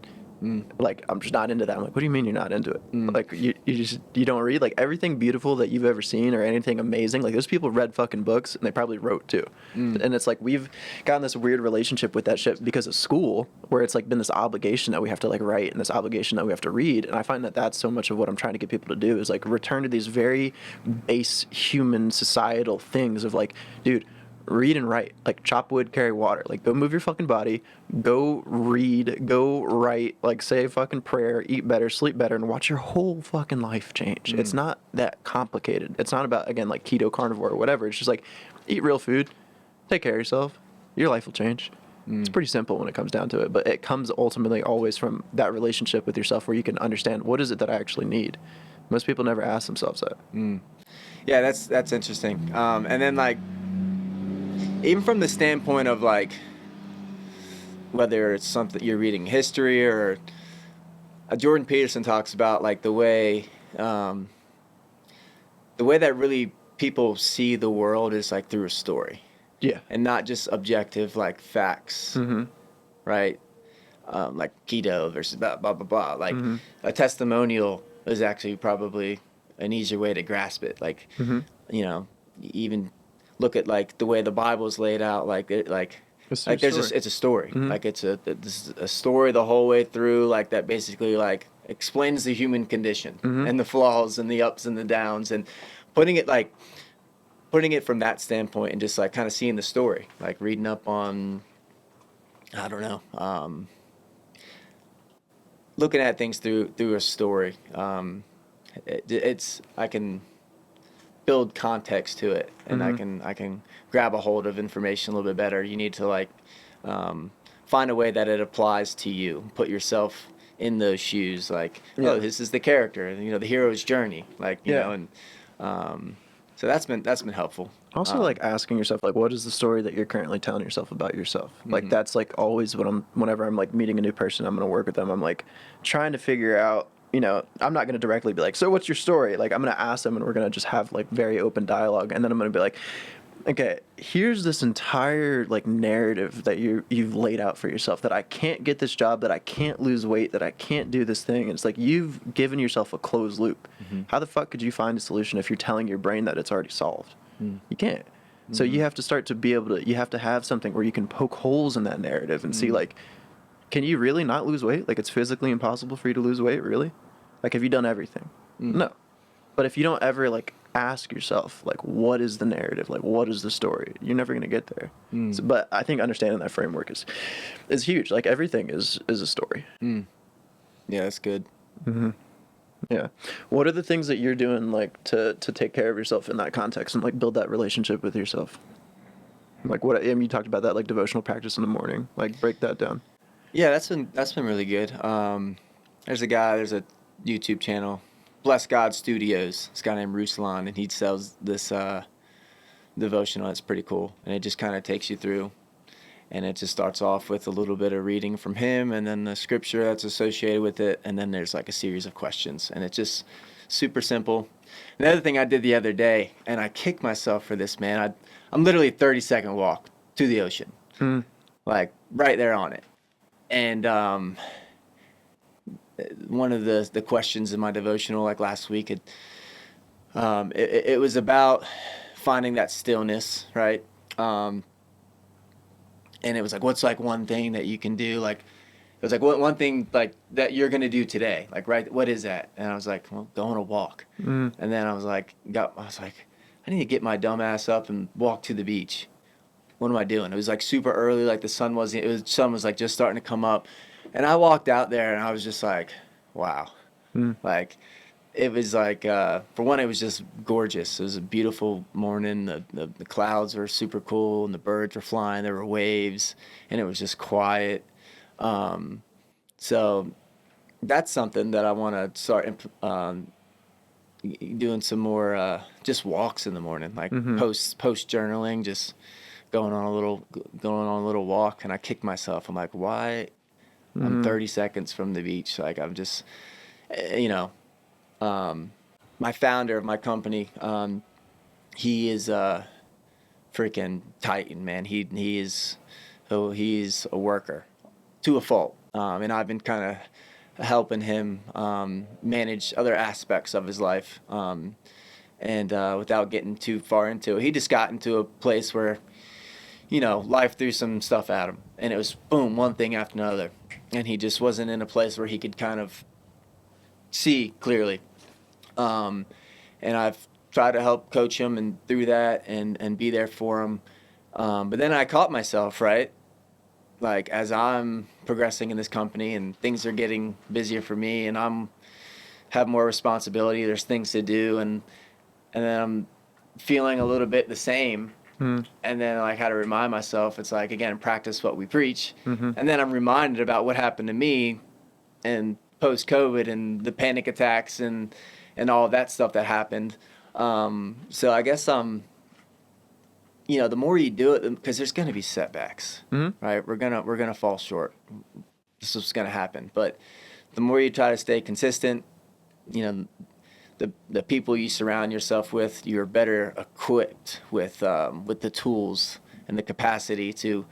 Like I'm just not into that. I'm like, what do you mean you're not into it? Like you don't read? Like everything beautiful that you've ever seen or anything amazing, like those people read fucking books and they probably wrote too. And it's like we've gotten this weird relationship with that shit because of school, where it's like been this obligation that we have to like write and this obligation that we have to read. And I find that that's so much of what I'm trying to get people to do is like return to these very base human societal things of like, dude, read and write, like chop wood, carry water, like go move your fucking body, go read, go write, like say a fucking prayer, eat better, sleep better, and watch your whole fucking life change. It's not that complicated. It's not about, again, like keto, carnivore, or whatever. It's just like eat real food, take care of yourself, your life will change. It's pretty simple when it comes down to it, but it comes ultimately always from that relationship with yourself where you can understand, what is it that I actually need? Most people never ask themselves that. Yeah, that's interesting. And then like, even from the standpoint of like, whether it's something you're reading history or Jordan Peterson talks about like the way that really people see the world is like through a story. Yeah. And not just objective like facts, right? Like keto versus blah blah blah blah. Like a testimonial is actually probably an easier way to grasp it. Like, you know, even look at like the way the Bible's laid out. Like It's like it's a story. Like it's a story the whole way through. Like that basically like explains the human condition and the flaws and the ups and the downs, and putting it from that standpoint and just like kind of seeing the story, like reading up on, I don't know, looking at things through a story. I can build context to it, and I can grab a hold of information a little bit better. You need to like find a way that it applies to you. Put yourself in those shoes. Like, oh, this is the character. You know, the hero's journey. Like, you know, and so that's been helpful. Also, like asking yourself, like, what is the story that you're currently telling yourself about yourself? Like, that's like always whenever I'm like meeting a new person, I'm going to work with them. I'm like trying to figure out, you know, I'm not going to directly be like, so what's your story? Like, I'm going to ask them, and we're going to just have like very open dialogue. And then I'm going to be like, okay, here's this entire like narrative that you've laid out for yourself, that I can't get this job, that I can't lose weight, that I can't do this thing. And it's like, you've given yourself a closed loop. How the fuck could you find a solution if you're telling your brain that it's already solved? You can't. So you have to start to be able to, you have to have something where you can poke holes in that narrative and see like, can you really not lose weight? Like, it's physically impossible for you to lose weight, really? Like, have you done everything? No. But if you don't ever like ask yourself, like, what is the narrative? Like, what is the story? You're never going to get there. So, but I think understanding that framework is huge. Like, everything is a story. Yeah, that's good. Yeah. What are the things that you're doing, like, to take care of yourself in that context and like build that relationship with yourself? Like, what, I mean, you talked about that, like devotional practice in the morning. Like, break that down. Yeah, that's been really good. There's a YouTube channel, Bless God Studios. This guy named Ruslan, and he sells this devotional. It's pretty cool, and it just kind of takes you through, and it just starts off with a little bit of reading from him, and then the scripture that's associated with it, and then there's like a series of questions, and it's just super simple. Another thing I did the other day, and I kicked myself for this, man. I'm literally a 30-second walk to the ocean, like right there on it, and one of the questions in my devotional, like last week, it was about finding that stillness, right? And it was like, what's like one thing that you can do? Like, it was like, what one thing like that you're gonna do today? Like, right? What is that? And I was like, well, go on a walk. And then I was like, I need to get my dumb ass up and walk to the beach. What am I doing? It was like super early, like the sun was like just starting to come up. And I walked out there, and I was just like, wow. Like, it was like, for one, it was just gorgeous. It was a beautiful morning. The clouds were super cool, and the birds were flying. There were waves, and it was just quiet. So that's something that I want to start doing some more just walks in the morning, like post journaling, just going on a little walk. And I kicked myself. I'm like, why? I'm 30 seconds from the beach. Like, I'm just, you know, my founder of my company, he is a freaking titan, man. He's a worker to a fault. And I've been kind of helping him manage other aspects of his life. And without getting too far into it, he just got into a place where, you know, life threw some stuff at him, and it was boom, one thing after another. And he just wasn't in a place where he could kind of see clearly. And I've tried to help coach him and through that and be there for him. But then I caught myself, right? Like, as I'm progressing in this company and things are getting busier for me, and have more responsibility, there's things to do, and then I'm feeling a little bit the same, And then like how to remind myself, it's like, again, practice what we preach. And then I'm reminded about what happened to me and post-COVID and the panic attacks and all of that stuff that happened. So I guess, you know, the more you do it, because there's going to be setbacks, right? We're gonna fall short. This is going to happen. But the more you try to stay consistent, you know, the people you surround yourself with, you're better equipped with the tools and the capacity to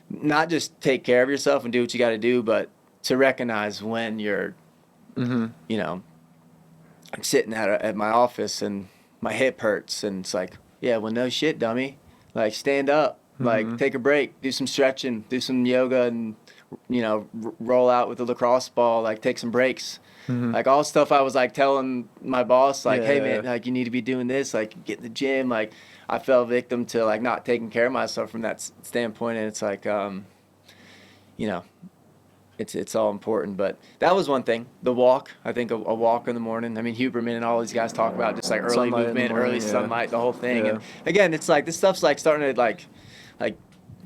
not just take care of yourself and do what you got to do, but to recognize when you're, you know, I'm sitting at my office and my hip hurts, and it's like, yeah, well, no shit, dummy. Like, stand up, like, take a break, do some stretching, do some yoga, and, you know, roll out with a lacrosse ball, like, take some breaks. Like, all stuff I was, like, telling my boss, like, hey, man, like, you need to be doing this, like, get in the gym. Like, I fell victim to, like, not taking care of myself from that standpoint, and it's like, you know, it's all important. But that was one thing. The walk, I think a walk in the morning. I mean, Huberman and all these guys talk about just, like, early Sunlight movement, morning, early sunlight, the whole thing. Yeah. And, again, it's like, this stuff's, like, starting to, like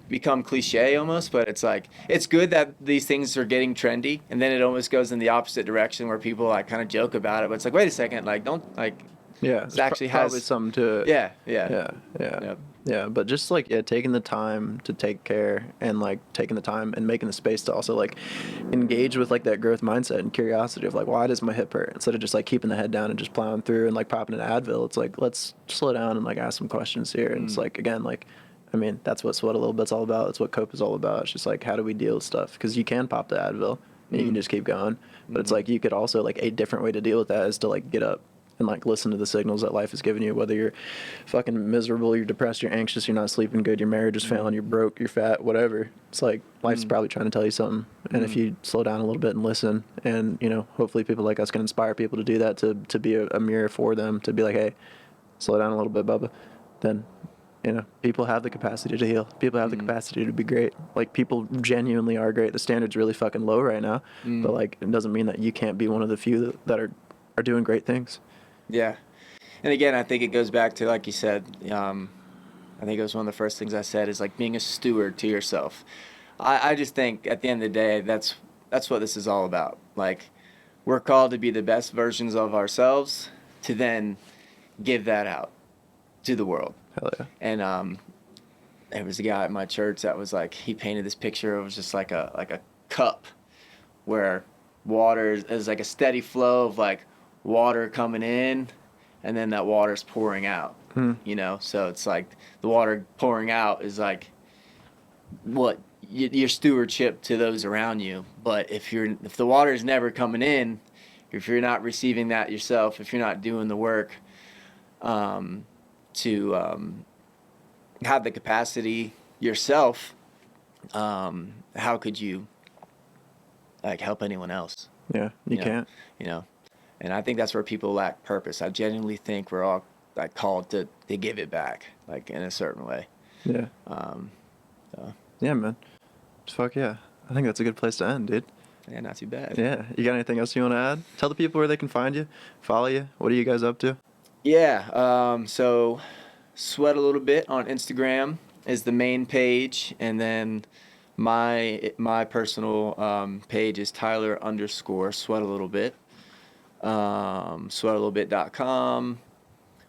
become cliche almost, but it's like, it's good that these things are getting trendy, and then it almost goes in the opposite direction where people like kind of joke about it, but it's like, wait a second, like, don't, like, It's actually probably has something to it. Yep. Yeah, but just like taking the time to take care, and like taking the time and making the space to also like engage with like that growth mindset and curiosity of like, why does my hip hurt, instead of just like keeping the head down and just plowing through and like popping an Advil. It's like, let's slow down and like ask some questions here. And it's like, again, like, I mean, that's what Sweat-a-Lil-Bit's all about. It's what Cope is all about. It's just like, how do we deal with stuff? Because you can pop the Advil and you can just keep going. But it's like, you could also, like, a different way to deal with that is to like get up and like listen to the signals that life is giving you, whether you're fucking miserable, you're depressed, you're anxious, you're not sleeping good, your marriage is failing, you're broke, you're fat, whatever. It's like, life's probably trying to tell you something. And if you slow down a little bit and listen, and, you know, hopefully people like us can inspire people to do that, to be a mirror for them, to be like, hey, slow down a little bit, Bubba. Then, you know, people have the capacity to heal. People have the capacity to be great. Like, people genuinely are great. The standard's really fucking low right now. But, like, it doesn't mean that you can't be one of the few that are doing great things. Yeah. And again, I think it goes back to, like you said, I think it was one of the first things I said, is like being a steward to yourself. I just think at the end of the day, that's what this is all about. Like, we're called to be the best versions of ourselves, to then give that out to the world. Hell yeah. And there was a guy at my church that was like, he painted this picture. It was just like a cup where water is like a steady flow of like water coming in, and then that water's pouring out. You know, so it's like the water pouring out is like what your stewardship to those around you. But if the water is never coming in, if you're not receiving that yourself, if you're not doing the work to have the capacity yourself, how could you like help anyone else? Yeah, you can't. You know, and I think that's where people lack purpose. I genuinely think we're all like called to give it back, like in a certain way. Yeah. Yeah, man. Fuck yeah. I think that's a good place to end, dude. Yeah, not too bad. Yeah. You got anything else you want to add? Tell the people where they can find you, follow you. What are you guys up to? Yeah. So Sweat-a-Lil-Bit on Instagram is the main page, and then my personal page is Tyler_Sweat-a-Lil-Bit. Sweat-a-Lil-Bit.com.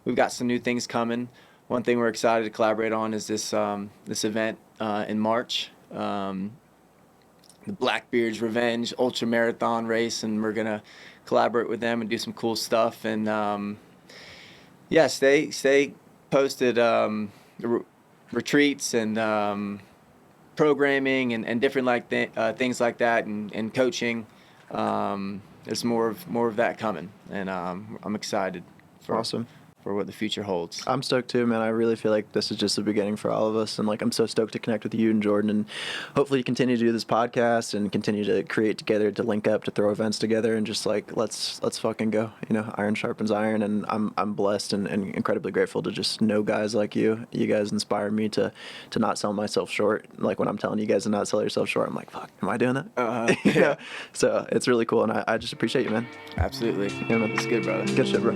We've got some new things coming. One thing we're excited to collaborate on is this event in March, the Blackbeard's Revenge Ultra Marathon race, and we're gonna collaborate with them and do some cool stuff. And yeah, stay posted. Retreats and programming and different like things like that, and coaching. There's more of that coming, and I'm excited for what the future holds. I'm stoked too, man. I really feel like this is just the beginning for all of us, and like I'm so stoked to connect with you and Jordan, and hopefully continue to do this podcast and continue to create together, to link up, to throw events together, and just like let's fucking go. You know, iron sharpens iron, and I'm blessed and incredibly grateful to just know guys like you. You guys inspire me to not sell myself short. Like when I'm telling you guys to not sell yourself short, I'm like, fuck, am I doing that? Yeah. So it's really cool, and I just appreciate you, man. Absolutely. Yeah, man. It's good, brother. Good shit, bro.